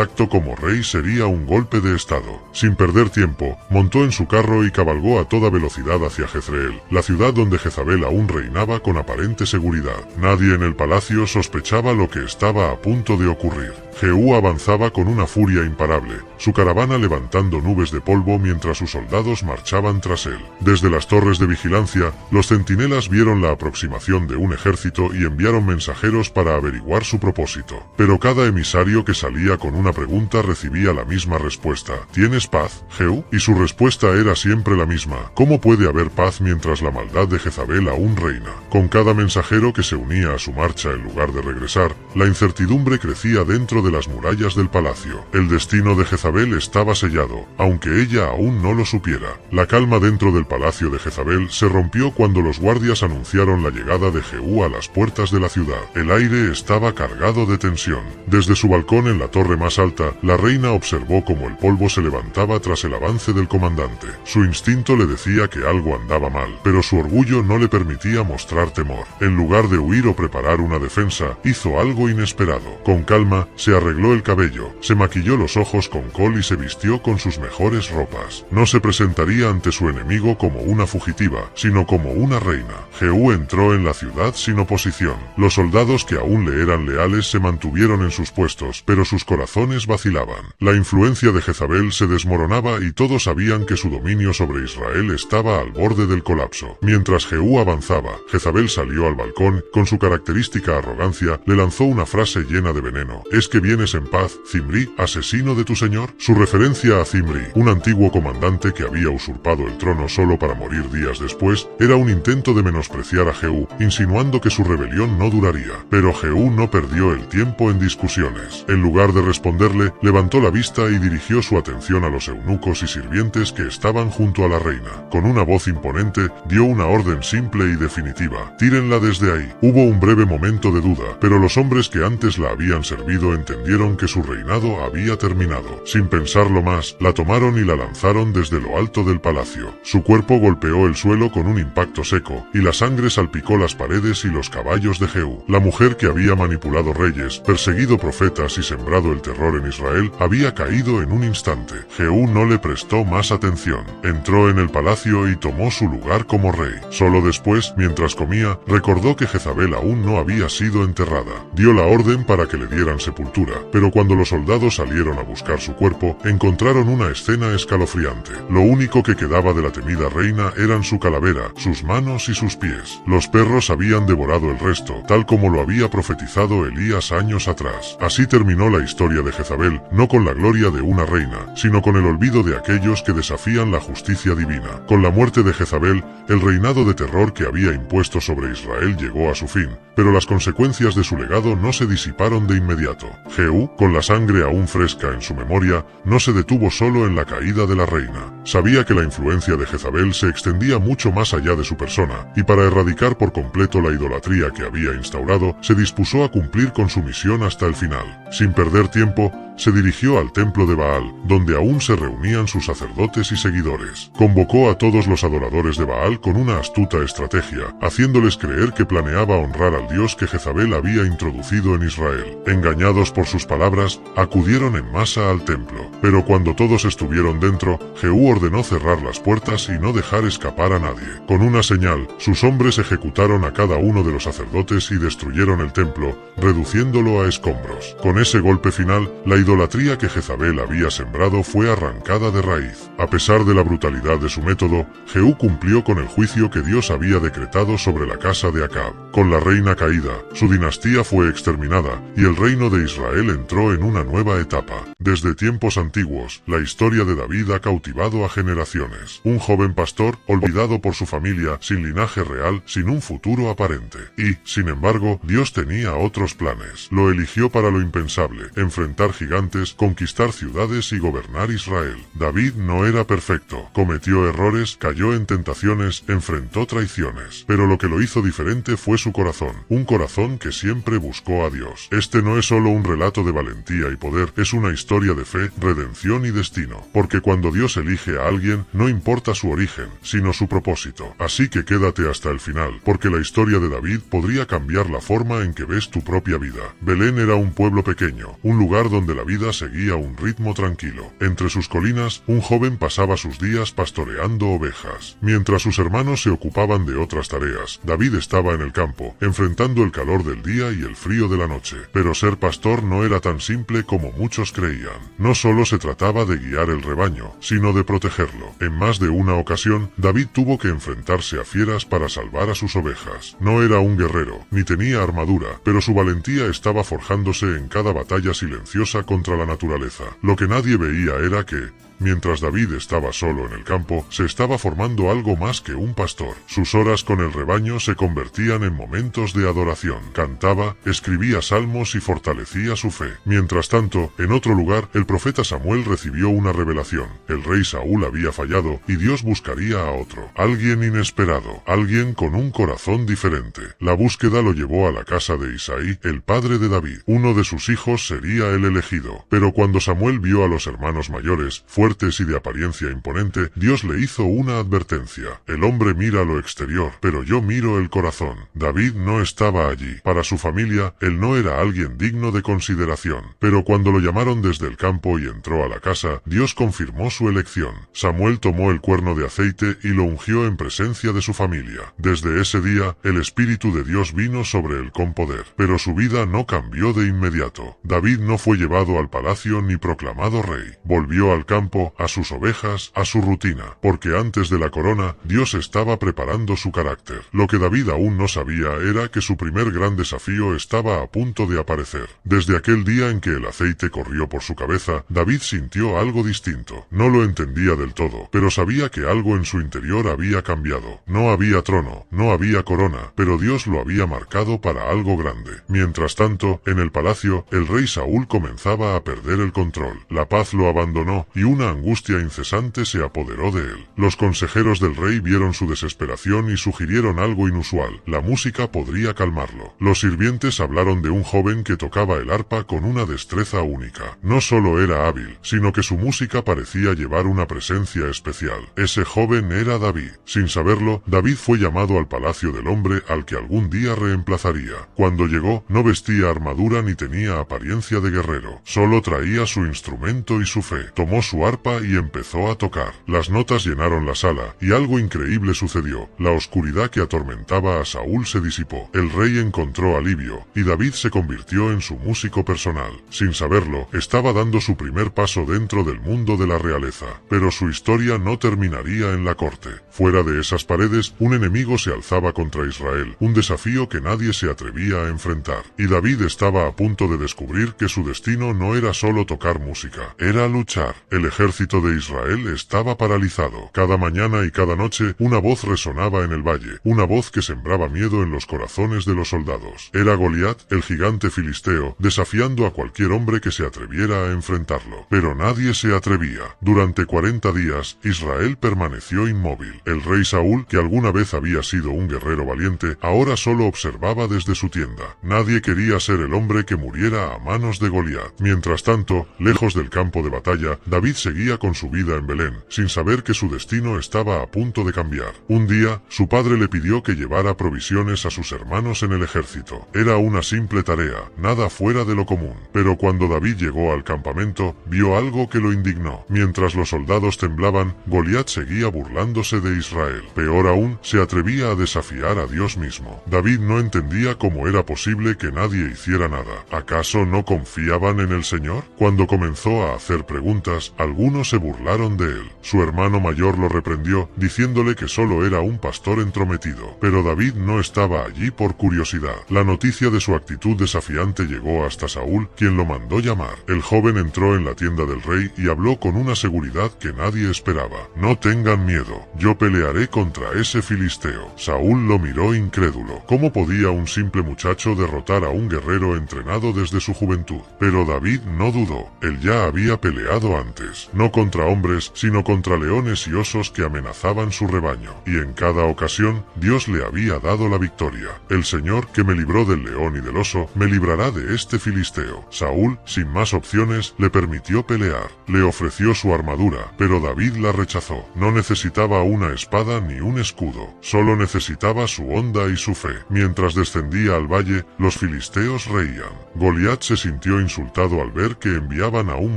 [SPEAKER 2] acto como rey sería un golpe de estado. Sin perder tiempo, montó en su carro y cabalgó a toda velocidad hacia Jezreel, la ciudad donde Jezabel aún reinaba con aparente seguridad. Nadie en el palacio sospechaba lo que estaba a punto de ocurrir. Jehú avanzaba con una furia imparable, su caravana levantando nubes de polvo mientras sus soldados marchaban tras él. Desde las torres de vigilancia, los centinelas vieron la aproximación de un ejército y enviaron mensajeros para averiguar su propósito. Pero cada emisario que salía con una pregunta recibía la misma respuesta: ¿tienes paz, Jehú? Y su respuesta era siempre la misma: ¿cómo puede haber paz mientras la maldad de Jezabel aún reina? Con cada mensajero que se unía a su marcha en lugar de regresar, la incertidumbre crecía dentro de las murallas del palacio. El destino de Jezabel estaba sellado, aunque ella aún no lo supiera. La calma dentro del palacio de Jezabel se rompió cuando los guardias anunciaron la llegada de Jehú a las puertas de la ciudad. El aire estaba cargado de tensión. Desde su balcón en la torre más alta, la reina observó cómo el polvo se levantaba tras el avance del comandante. Su instinto le decía que algo andaba mal, pero su orgullo no le permitía mostrar temor. En lugar de huir o preparar una defensa, hizo algo inesperado. Con calma, se arregló el cabello, se maquilló los ojos con col y se vistió con sus mejores ropas. No se presentaría ante su enemigo como una fugitiva, sino como una reina. Jehú entró en la ciudad sin oposición. Los soldados que aún le eran leales se mantuvieron en sus puestos, pero sus corazones vacilaban. La influencia de Jezabel se desmoronaba y todos sabían que su dominio sobre Israel estaba al borde del colapso. Mientras Jehú avanzaba, Jezabel salió al balcón, con su característica arrogancia, le lanzó una frase llena de veneno: ¿es que vienes en paz, Zimri, asesino de tu señor? Su referencia a Zimri, un antiguo comandante que había usurpado el trono solo para morir días después, era un intento de menospreciar a Jehú, insinuando que su rebelión no duraría. Pero Jehú no perdió el tiempo en discusiones. En lugar de responderle, levantó la vista y dirigió su atención a los eunucos y sirvientes que estaban junto a la reina. Con una voz imponente, dio una orden simple y definitiva: tírenla desde ahí. Hubo un breve momento de duda, pero los hombres que antes la habían servido entendieron que su reinado había terminado. Sin pensarlo más, la tomaron y la lanzaron desde lo alto del palacio. Su cuerpo golpeó el suelo con un impacto seco, y la sangre salpicó las paredes y los caballos de Jehú. La mujer que había manipulado reyes, perseguido profetas y sembrado el terror en Israel, había caído en un instante. Jehú no le prestó más atención. Entró en el palacio y tomó su lugar como rey. Solo después, mientras comía, recordó que Jezabel aún no había sido enterrada. Dio la orden para que le dieran sepultura, pero cuando los soldados salieron a buscar su cuerpo, encontraron una escena escalofriante. Lo único que quedaba de la temida reina eran su calavera, sus manos y sus pies. Los perros habían devorado el resto, tal como lo había profetizado Elías años atrás. Así terminó la historia de Jezabel, no con la gloria de una reina, sino con el olvido de aquellos que desafían la justicia divina. Con la muerte de Jezabel, el reinado de terror que había impuesto sobre Israel llegó a su fin, pero las consecuencias de su legado no se disiparon de inmediato. Jehú, con la sangre aún fresca en su memoria, historia no se detuvo solo en la caída de la reina. Sabía que la influencia de Jezabel se extendía mucho más allá de su persona, y para erradicar por completo la idolatría que había instaurado, se dispuso a cumplir con su misión hasta el final. Sin perder tiempo, se dirigió al templo de Baal, donde aún se reunían sus sacerdotes y seguidores. Convocó a todos los adoradores de Baal con una astuta estrategia, haciéndoles creer que planeaba honrar al dios que Jezabel había introducido en Israel. Engañados por sus palabras, acudieron en masa al templo. Pero cuando todos estuvieron dentro, Jehú ordenó cerrar las puertas y no dejar escapar a nadie. Con una señal, sus hombres ejecutaron a cada uno de los sacerdotes y destruyeron el templo, reduciéndolo a escombros. Con ese golpe final, la idolatría que Jezabel había sembrado fue arrancada de raíz. A pesar de la brutalidad de su método, Jehú cumplió con el juicio que Dios había decretado sobre la casa de Acab. Con la reina caída, su dinastía fue exterminada, y el reino de Israel entró en una nueva etapa. Desde tiempos antiguos, la historia de David ha cautivado a generaciones. Un joven pastor, olvidado por su familia, sin linaje real, sin un futuro aparente. Y, sin embargo, Dios tenía otros planes. Lo eligió para lo impensable: enfrentar gigantes, conquistar ciudades y gobernar Israel. David no era perfecto. Cometió errores, cayó en tentaciones, enfrentó traiciones. Pero lo que lo hizo diferente fue su corazón. Un corazón que siempre buscó a Dios. Este no es solo un relato de valentía y poder, es una historia de fe, redención y destino. Porque cuando Dios elige a alguien, no importa su origen, sino su propósito. Así que quédate hasta el final, porque la historia de David podría cambiar la forma en que ves tu propia vida. Belén era un pueblo pequeño, un lugar donde la vida seguía un ritmo tranquilo. Entre sus colinas, un joven pasaba sus días pastoreando ovejas. Mientras sus hermanos se ocupaban de otras tareas, David estaba en el campo, enfrentando el calor del día y el frío de la noche. Pero ser pastor no era tan simple como muchos creían. No solo se trataba de guiar el rebaño, sino de protegerlo. En más de una ocasión, David tuvo que enfrentarse a fieras para salvar a sus ovejas. No era un guerrero, ni tenía armadura, pero su valentía estaba forjándose en cada batalla silenciosa contra la naturaleza. Lo que nadie veía era que, mientras David estaba solo en el campo, se estaba formando algo más que un pastor. Sus horas con el rebaño se convertían en momentos de adoración. Cantaba, escribía salmos y fortalecía su fe. Mientras tanto, en otro lugar, el profeta Samuel recibió una revelación. El rey Saúl había fallado, y Dios buscaría a otro. Alguien inesperado, alguien con un corazón diferente. La búsqueda lo llevó a la casa de Isaí, el padre de David. Uno de sus hijos sería el elegido. Pero cuando Samuel vio a los hermanos mayores, fuertes y de apariencia imponente, Dios le hizo una advertencia. El hombre mira lo exterior, pero yo miro el corazón. David no estaba allí. Para su familia, él no era alguien digno de consideración. Pero cuando lo llamaron desde el campo y entró a la casa, Dios confirmó su elección. Samuel tomó el cuerno de aceite y lo ungió en presencia de su familia. Desde ese día, el Espíritu de Dios vino sobre él con poder. Pero su vida no cambió de inmediato. David no fue llevado al palacio ni proclamado rey. Volvió al campo, a sus ovejas, a su rutina, porque antes de la corona, Dios estaba preparando su carácter. Lo que David aún no sabía era que su primer gran desafío estaba a punto de aparecer. Desde aquel día en que el aceite corrió por su cabeza, David sintió algo distinto. No lo entendía del todo, pero sabía que algo en su interior había cambiado. No había trono, no había corona, pero Dios lo había marcado para algo grande. Mientras tanto, en el palacio, el rey Saúl comenzaba a perder el control. La paz lo abandonó, y una angustia incesante se apoderó de él. Los consejeros del rey vieron su desesperación y sugirieron algo inusual. La música podría calmarlo. Los sirvientes hablaron de un joven que tocaba el arpa con una destreza única. No solo era hábil, sino que su música parecía llevar una presencia especial. Ese joven era David. Sin saberlo, David fue llamado al palacio del hombre al que algún día reemplazaría. Cuando llegó, no vestía armadura ni tenía apariencia de guerrero. Solo traía su instrumento y su fe. Tomó su arpa y empezó a tocar. Las notas llenaron la sala, y algo increíble sucedió. La oscuridad que atormentaba a Saúl se disipó. El rey encontró alivio, y David se convirtió en su músico personal. Sin saberlo, estaba dando su primer paso dentro del mundo de la realeza. Pero su historia no terminaría en la corte. Fuera de esas paredes, un enemigo se alzaba contra Israel, un desafío que nadie se atrevía a enfrentar. Y David estaba a punto de descubrir que su destino no era solo tocar música, era luchar. El ejército ejército de Israel estaba paralizado. Cada mañana y cada noche una voz resonaba en el valle, una voz que sembraba miedo en los corazones de los soldados. Era Goliat, el gigante filisteo, desafiando a cualquier hombre que se atreviera a enfrentarlo. Pero nadie se atrevía. Durante 40 días, Israel permaneció inmóvil. El rey Saúl, que alguna vez había sido un guerrero valiente, ahora solo observaba desde su tienda. Nadie quería ser el hombre que muriera a manos de Goliat. Mientras tanto, lejos del campo de batalla, David seguía con su vida en Belén, sin saber que su destino estaba a punto de cambiar. Un día, su padre le pidió que llevara provisiones a sus hermanos en el ejército. Era una simple tarea, nada fuera de lo común. Pero cuando David llegó al campamento, vio algo que lo indignó. Mientras los soldados temblaban, Goliat seguía burlándose de Israel. Peor aún, se atrevía a desafiar a Dios mismo. David no entendía cómo era posible que nadie hiciera nada. ¿Acaso no confiaban en el Señor? Cuando comenzó a hacer preguntas, algunos se burlaron de él. Su hermano mayor lo reprendió, diciéndole que solo era un pastor entrometido. Pero David no estaba allí por curiosidad. La noticia de su actitud desafiante llegó hasta Saúl, quien lo mandó llamar. El joven entró en la tienda del rey y habló con una seguridad que nadie esperaba. No tengan miedo, yo pelearé contra ese filisteo. Saúl lo miró incrédulo. ¿Cómo podía un simple muchacho derrotar a un guerrero entrenado desde su juventud? Pero David no dudó. Él ya había peleado antes, no contra hombres, sino contra leones y osos que amenazaban su rebaño. Y en cada ocasión, Dios le había dado la victoria. El Señor, que me libró del león y del oso, me librará de este filisteo. Saúl, sin más opciones, le permitió pelear. Le ofreció su armadura, pero David la rechazó. No necesitaba una espada ni un escudo, solo necesitaba su honda y su fe. Mientras descendía al valle, los filisteos reían. Goliat se sintió insultado al ver que enviaban a un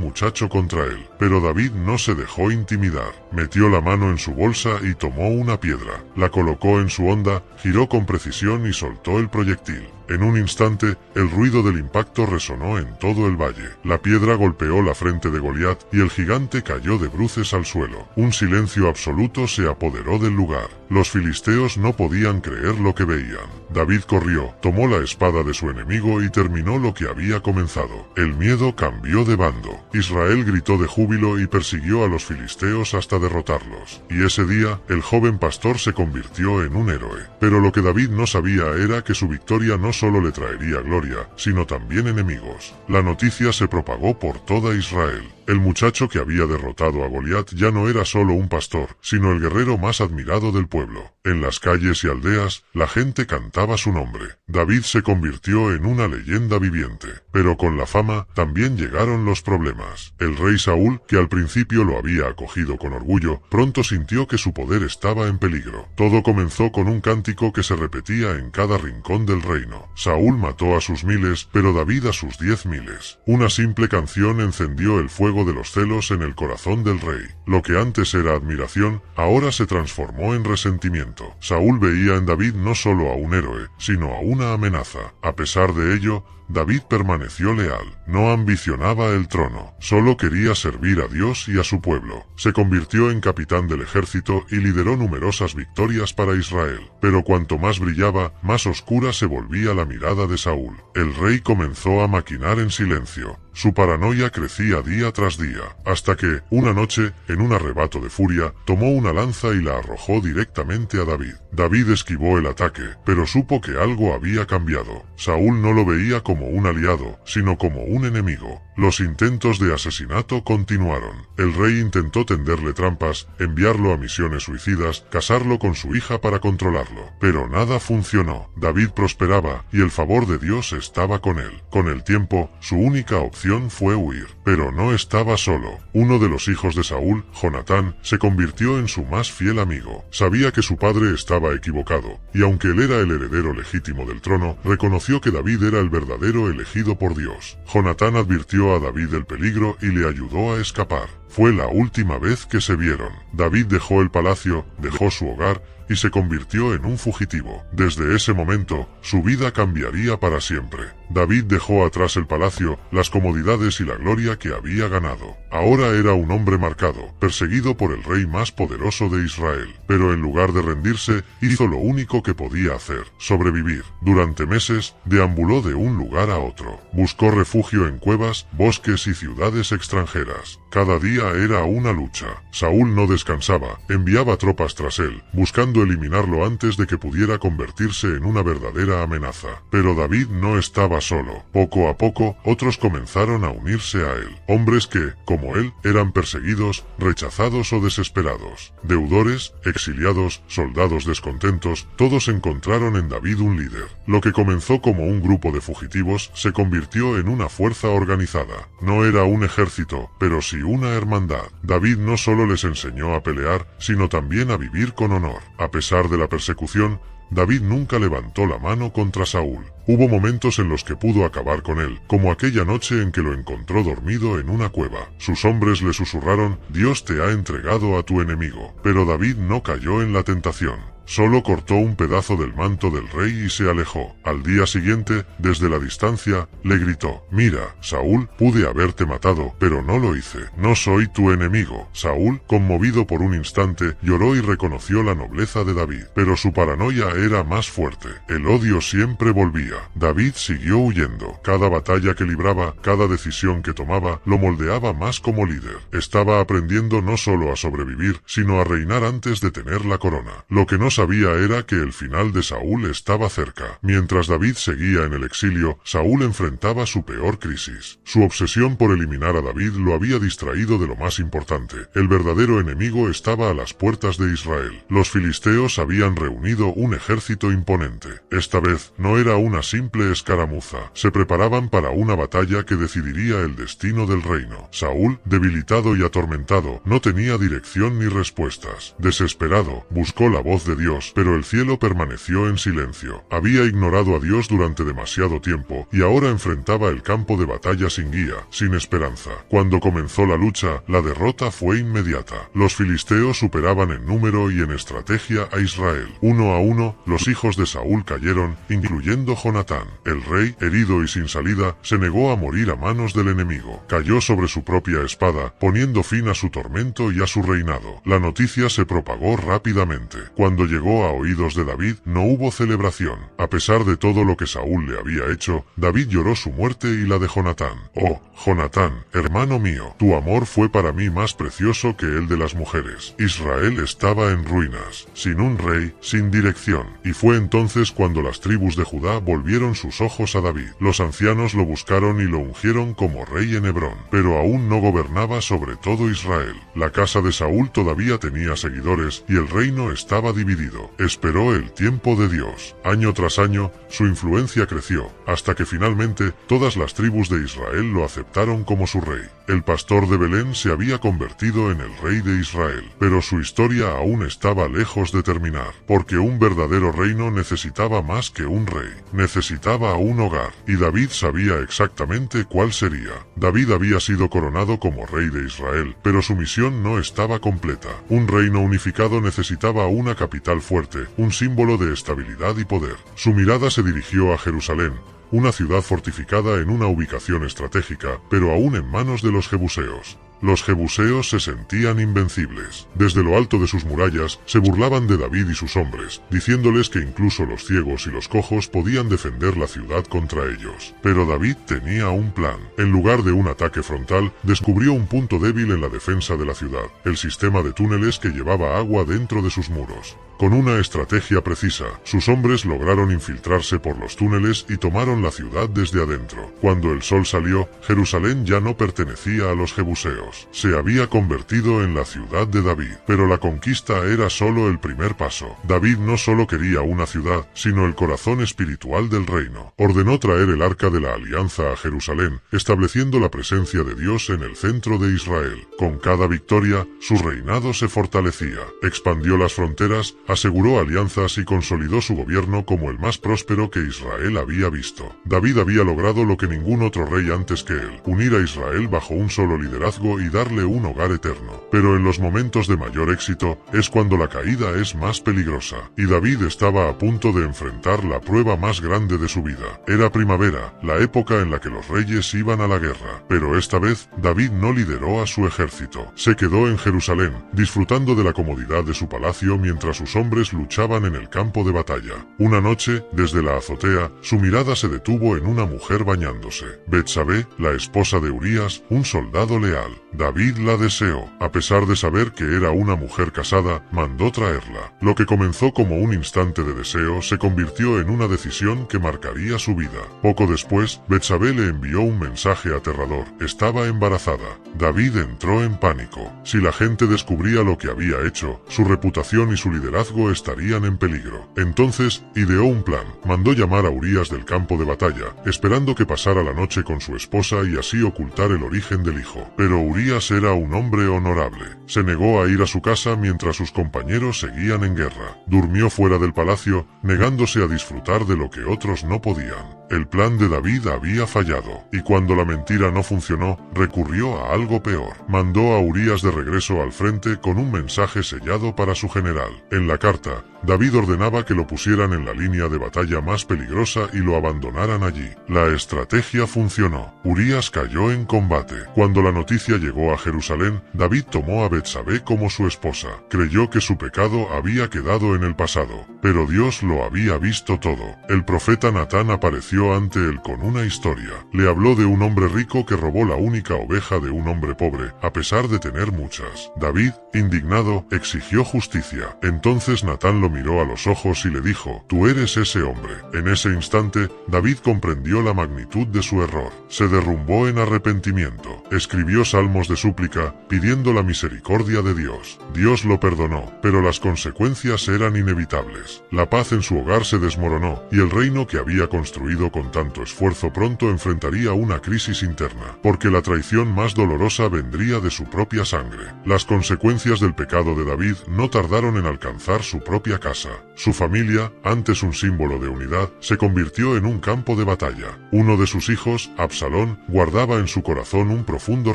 [SPEAKER 2] muchacho contra él, pero David no se dejó intimidar. Metió la mano en su bolsa y tomó una piedra. La colocó en su honda, giró con precisión y soltó el proyectil. En un instante, el ruido del impacto resonó en todo el valle. La piedra golpeó la frente de Goliat y el gigante cayó de bruces al suelo. Un silencio absoluto se apoderó del lugar. Los filisteos no podían creer lo que veían. David corrió, tomó la espada de su enemigo y terminó lo que había comenzado. El miedo cambió de bando. Israel gritó de júbilo y persiguió a los filisteos hasta derrotarlos. Y ese día, el joven pastor se convirtió en un héroe. Pero lo que David no sabía era que su victoria no solo le traería gloria, sino también enemigos. La noticia se propagó por toda Israel. El muchacho que había derrotado a Goliat ya no era solo un pastor, sino el guerrero más admirado del pueblo. En las calles y aldeas, la gente cantaba su nombre. David se convirtió en una leyenda viviente. Pero con la fama, también llegaron los problemas. El rey Saúl, que al principio lo había acogido con orgullo, pronto sintió que su poder estaba en peligro. Todo comenzó con un cántico que se repetía en cada rincón del reino. Saúl mató a sus miles, pero David a sus 10.000. Una simple canción encendió el fuego de los celos en el corazón del rey. Lo que antes era admiración, ahora se transformó en resentimiento. Saúl veía en David no solo a un héroe, sino a una amenaza. A pesar de ello, David permaneció leal. No ambicionaba el trono, solo quería servir a Dios y a su pueblo. Se convirtió en capitán del ejército y lideró numerosas victorias para Israel. Pero cuanto más brillaba, más oscura se volvía la mirada de Saúl. El rey comenzó a maquinar en silencio. Su paranoia crecía día tras día, hasta que, una noche, en un arrebato de furia, tomó una lanza y la arrojó directamente a David. David esquivó el ataque, pero supo que algo había cambiado. Saúl no lo veía como un aliado, sino como un enemigo. Los intentos de asesinato continuaron. El rey intentó tenderle trampas, enviarlo a misiones suicidas, casarlo con su hija para controlarlo. Pero nada funcionó. David prosperaba, y el favor de Dios estaba con él. Con el tiempo, su única opción fue huir. Pero no estaba solo. Uno de los hijos de Saúl, Jonatán, se convirtió en su más fiel amigo. Sabía que su padre estaba equivocado, y aunque él era el heredero legítimo del trono, reconoció que David era el verdadero elegido por Dios. Jonatán advirtió a David del peligro y le ayudó a escapar. Fue la última vez que se vieron. David dejó el palacio, dejó su hogar y se convirtió en un fugitivo. Desde ese momento, su vida cambiaría para siempre. David dejó atrás el palacio, las comodidades y la gloria que había ganado. Ahora era un hombre marcado, perseguido por el rey más poderoso de Israel. Pero en lugar de rendirse, hizo lo único que podía hacer: sobrevivir. Durante meses, deambuló de un lugar a otro. Buscó refugio en cuevas, bosques y ciudades extranjeras. Cada día día era una lucha. Saúl no descansaba, enviaba tropas tras él, buscando eliminarlo antes de que pudiera convertirse en una verdadera amenaza. Pero David no estaba solo. Poco a poco, otros comenzaron a unirse a él. Hombres que, como él, eran perseguidos, rechazados o desesperados. Deudores, exiliados, soldados descontentos, todos encontraron en David un líder. Lo que comenzó como un grupo de fugitivos se convirtió en una fuerza organizada. No era un ejército, pero sí una hermandad. David no solo les enseñó a pelear, sino también a vivir con honor. A pesar de la persecución, David nunca levantó la mano contra Saúl. Hubo momentos en los que pudo acabar con él, como aquella noche en que lo encontró dormido en una cueva. Sus hombres le susurraron: «Dios te ha entregado a tu enemigo». Pero David no cayó en la tentación. Solo cortó un pedazo del manto del rey y se alejó. Al día siguiente, desde la distancia, le gritó: «Mira, Saúl, pude haberte matado, pero no lo hice. No soy tu enemigo». Saúl, conmovido por un instante, lloró y reconoció la nobleza de David. Pero su paranoia era más fuerte. El odio siempre volvía. David siguió huyendo. Cada batalla que libraba, cada decisión que tomaba, lo moldeaba más como líder. Estaba aprendiendo no solo a sobrevivir, sino a reinar antes de tener la corona. Lo que no sabía era que el final de Saúl estaba cerca. Mientras David seguía en el exilio, Saúl enfrentaba su peor crisis. Su obsesión por eliminar a David lo había distraído de lo más importante. El verdadero enemigo estaba a las puertas de Israel. Los filisteos habían reunido un ejército imponente. Esta vez no era una simple escaramuza. Se preparaban para una batalla que decidiría el destino del reino. Saúl, debilitado y atormentado, no tenía dirección ni respuestas. Desesperado, buscó la voz de Dios, pero el cielo permaneció en silencio. Había ignorado a Dios durante demasiado tiempo, y ahora enfrentaba el campo de batalla sin guía, sin esperanza. Cuando comenzó la lucha, la derrota fue inmediata. Los filisteos superaban en número y en estrategia a Israel. Uno a uno, los hijos de Saúl cayeron, incluyendo Jonatán. El rey, herido y sin salida, se negó a morir a manos del enemigo. Cayó sobre su propia espada, poniendo fin a su tormento y a su reinado. La noticia se propagó rápidamente. Cuando llegó a oídos de David, no hubo celebración. A pesar de todo lo que Saúl le había hecho, David lloró su muerte y la de Jonatán. «Oh, Jonatán, hermano mío, tu amor fue para mí más precioso que el de las mujeres». Israel estaba en ruinas, sin un rey, sin dirección. Y fue entonces cuando las tribus de Judá volvieron sus ojos a David. Los ancianos lo buscaron y lo ungieron como rey en Hebrón. Pero aún no gobernaba sobre todo Israel. La casa de Saúl todavía tenía seguidores, y el reino estaba dividido. Esperó el tiempo de Dios. Año tras año, su influencia creció, hasta que finalmente todas las tribus de Israel lo aceptaron como su rey. El pastor de Belén se había convertido en el rey de Israel, pero su historia aún estaba lejos de terminar, porque un verdadero reino necesitaba más que un rey, necesitaba un hogar, y David sabía exactamente cuál sería. David había sido coronado como rey de Israel, pero su misión no estaba completa. Un reino unificado necesitaba una capital fuerte, un símbolo de estabilidad y poder. Su mirada se dirigió a Jerusalén, una ciudad fortificada en una ubicación estratégica, pero aún en manos de los jebuseos. Los jebuseos se sentían invencibles. Desde lo alto de sus murallas, se burlaban de David y sus hombres, diciéndoles que incluso los ciegos y los cojos podían defender la ciudad contra ellos. Pero David tenía un plan. En lugar de un ataque frontal, descubrió un punto débil en la defensa de la ciudad: el sistema de túneles que llevaba agua dentro de sus muros. Con una estrategia precisa, sus hombres lograron infiltrarse por los túneles y tomaron la ciudad desde adentro. Cuando el sol salió, Jerusalén ya no pertenecía a los jebuseos. Se había convertido en la ciudad de David. Pero la conquista era solo el primer paso. David no solo quería una ciudad, sino el corazón espiritual del reino. Ordenó traer el arca de la alianza a Jerusalén, estableciendo la presencia de Dios en el centro de Israel. Con cada victoria, su reinado se fortalecía. Expandió las fronteras, aseguró alianzas y consolidó su gobierno como el más próspero que Israel había visto. David había logrado lo que ningún otro rey antes que él: unir a Israel bajo un solo liderazgo y darle un hogar eterno. Pero en los momentos de mayor éxito, es cuando la caída es más peligrosa. Y David estaba a punto de enfrentar la prueba más grande de su vida. Era primavera, la época en la que los reyes iban a la guerra. Pero esta vez, David no lideró a su ejército. Se quedó en Jerusalén, disfrutando de la comodidad de su palacio mientras sus hombres luchaban en el campo de batalla. Una noche, desde la azotea, su mirada se detuvo en una mujer bañándose. Betsabé, la esposa de Urías, un soldado leal. David la deseó. A pesar de saber que era una mujer casada, mandó traerla. Lo que comenzó como un instante de deseo se convirtió en una decisión que marcaría su vida. Poco después, Betsabé le envió un mensaje aterrador. Estaba embarazada. David entró en pánico. Si la gente descubría lo que había hecho, su reputación y su liderazgo estarían en peligro. Entonces, ideó un plan. Mandó llamar a Urías del campo de batalla, esperando que pasara la noche con su esposa y así ocultar el origen del hijo. Pero Urías era un hombre honorable. Se negó a ir a su casa mientras sus compañeros seguían en guerra. Durmió fuera del palacio, negándose a disfrutar de lo que otros no podían. El plan de David había fallado, y cuando la mentira no funcionó, recurrió a algo peor. Mandó a Urías de regreso al frente con un mensaje sellado para su general. En la carta, David ordenaba que lo pusieran en la línea de batalla más peligrosa y lo abandonaran allí. La estrategia funcionó. Urías cayó en combate. Cuando la noticia llegó a Jerusalén, David tomó a Betsabé como su esposa. Creyó que su pecado había quedado en el pasado, pero Dios lo había visto todo. El profeta Natán apareció ante él con una historia. Le habló de un hombre rico que robó la única oveja de un hombre pobre, a pesar de tener muchas. David, indignado, exigió justicia. Entonces Natán lo miró a los ojos y le dijo: «Tú eres ese hombre». En ese instante, David comprendió la magnitud de su error. Se derrumbó en arrepentimiento. Escribió salmos de súplica, pidiendo la misericordia de Dios. Dios lo perdonó, pero las consecuencias eran inevitables. La paz en su hogar se desmoronó, y el reino que había construido con tanto esfuerzo pronto enfrentaría una crisis interna, porque la traición más dolorosa vendría de su propia sangre. Las consecuencias del pecado de David no tardaron en alcanzar su propia casa. Su familia, antes un símbolo de unidad, se convirtió en un campo de batalla. Uno de sus hijos, Absalón, guardaba en su corazón un profundo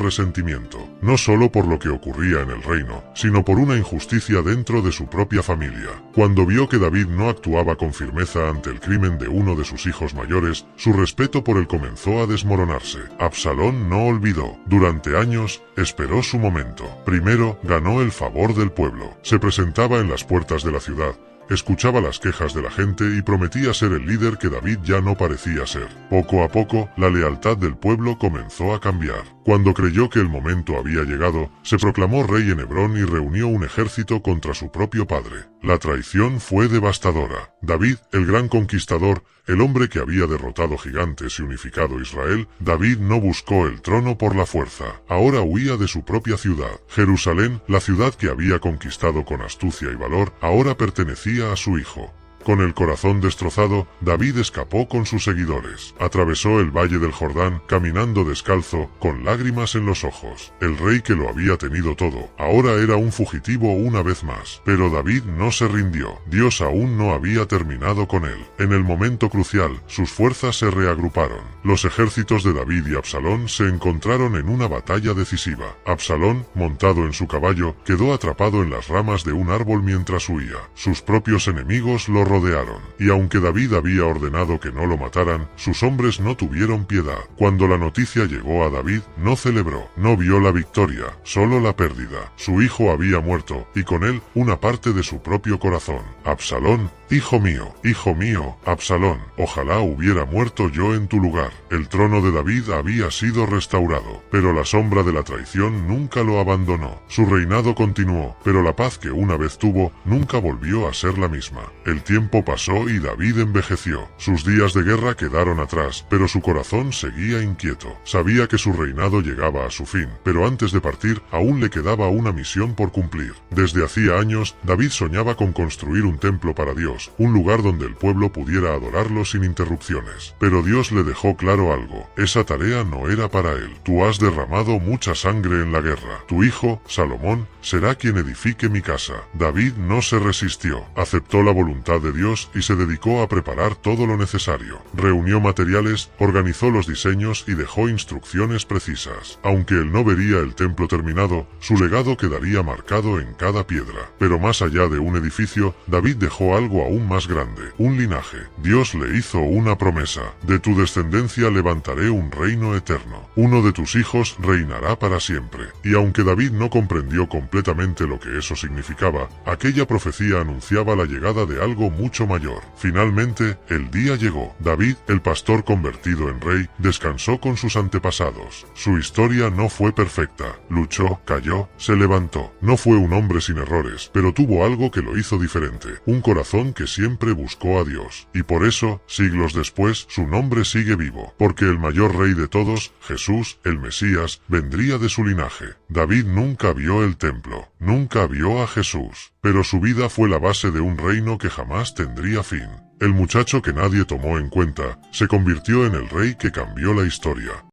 [SPEAKER 2] resentimiento, no solo por lo que ocurría en el reino, sino por una injusticia dentro de su propia familia. Cuando vio que David no actuaba con firmeza ante el crimen de uno de sus hijos mayores, su respeto por él comenzó a desmoronarse. Absalón no olvidó. Durante años, esperó su momento. Primero, ganó el favor del pueblo. Se presentaba en las puertas de la ciudad, escuchaba las quejas de la gente y prometía ser el líder que David ya no parecía ser. Poco a poco, la lealtad del pueblo comenzó a cambiar. Cuando creyó que el momento había llegado, se proclamó rey en Hebrón y reunió un ejército contra su propio padre. La traición fue devastadora. David, el gran conquistador, el hombre que había derrotado gigantes y unificado Israel, David no buscó el trono por la fuerza. Ahora huía de su propia ciudad. Jerusalén, la ciudad que había conquistado con astucia y valor, ahora pertenecía a su hijo. Con el corazón destrozado, David escapó con sus seguidores. Atravesó el valle del Jordán, caminando descalzo, con lágrimas en los ojos. El rey que lo había tenido todo, ahora era un fugitivo una vez más. Pero David no se rindió. Dios aún no había terminado con él. En el momento crucial, sus fuerzas se reagruparon. Los ejércitos de David y Absalón se encontraron en una batalla decisiva. Absalón, montado en su caballo, quedó atrapado en las ramas de un árbol mientras huía. Sus propios enemigos lo rodearon, y aunque David había ordenado que no lo mataran, sus hombres no tuvieron piedad. Cuando la noticia llegó a David, no celebró, no vio la victoria, solo la pérdida. Su hijo había muerto, y con él, una parte de su propio corazón. Absalón, hijo mío, Absalón, ojalá hubiera muerto yo en tu lugar. El trono de David había sido restaurado, pero la sombra de la traición nunca lo abandonó. Su reinado continuó, pero la paz que una vez tuvo, nunca volvió a ser la misma. El tiempo pasó y David envejeció. Sus días de guerra quedaron atrás, pero su corazón seguía inquieto. Sabía que su reinado llegaba a su fin, pero antes de partir, aún le quedaba una misión por cumplir. Desde hacía años, David soñaba con construir un templo para Dios, un lugar donde el pueblo pudiera adorarlo sin interrupciones. Pero Dios le dejó claro algo: esa tarea no era para él. Tú has derramado mucha sangre en la guerra. Tu hijo, Salomón, será quien edifique mi casa. David no se resistió. Aceptó la voluntad de Dios y se dedicó a preparar todo lo necesario. Reunió materiales, organizó los diseños y dejó instrucciones precisas. Aunque él no vería el templo terminado, su legado quedaría marcado en cada piedra. Pero más allá de un edificio, David dejó algo aún más grande, un linaje. Dios le hizo una promesa: de tu descendencia levantaré un reino eterno. Uno de tus hijos reinará para siempre. Y aunque David no comprendió completamente lo que eso significaba, aquella profecía anunciaba la llegada de algo mucho mayor. Finalmente, el día llegó. David, el pastor convertido en rey, descansó con sus antepasados. Su historia no fue perfecta. Luchó, cayó, se levantó. No fue un hombre sin errores, pero tuvo algo que lo hizo diferente. Un corazón que siempre buscó a Dios. Y por eso, siglos después, su nombre sigue vivo. Porque el mayor rey de todos, Jesús, el Mesías, vendría de su linaje. David nunca vio el templo. Nunca vio a Jesús. Pero su vida fue la base de un reino que jamás tendría fin. El muchacho que nadie tomó en cuenta, se convirtió en el rey que cambió la historia.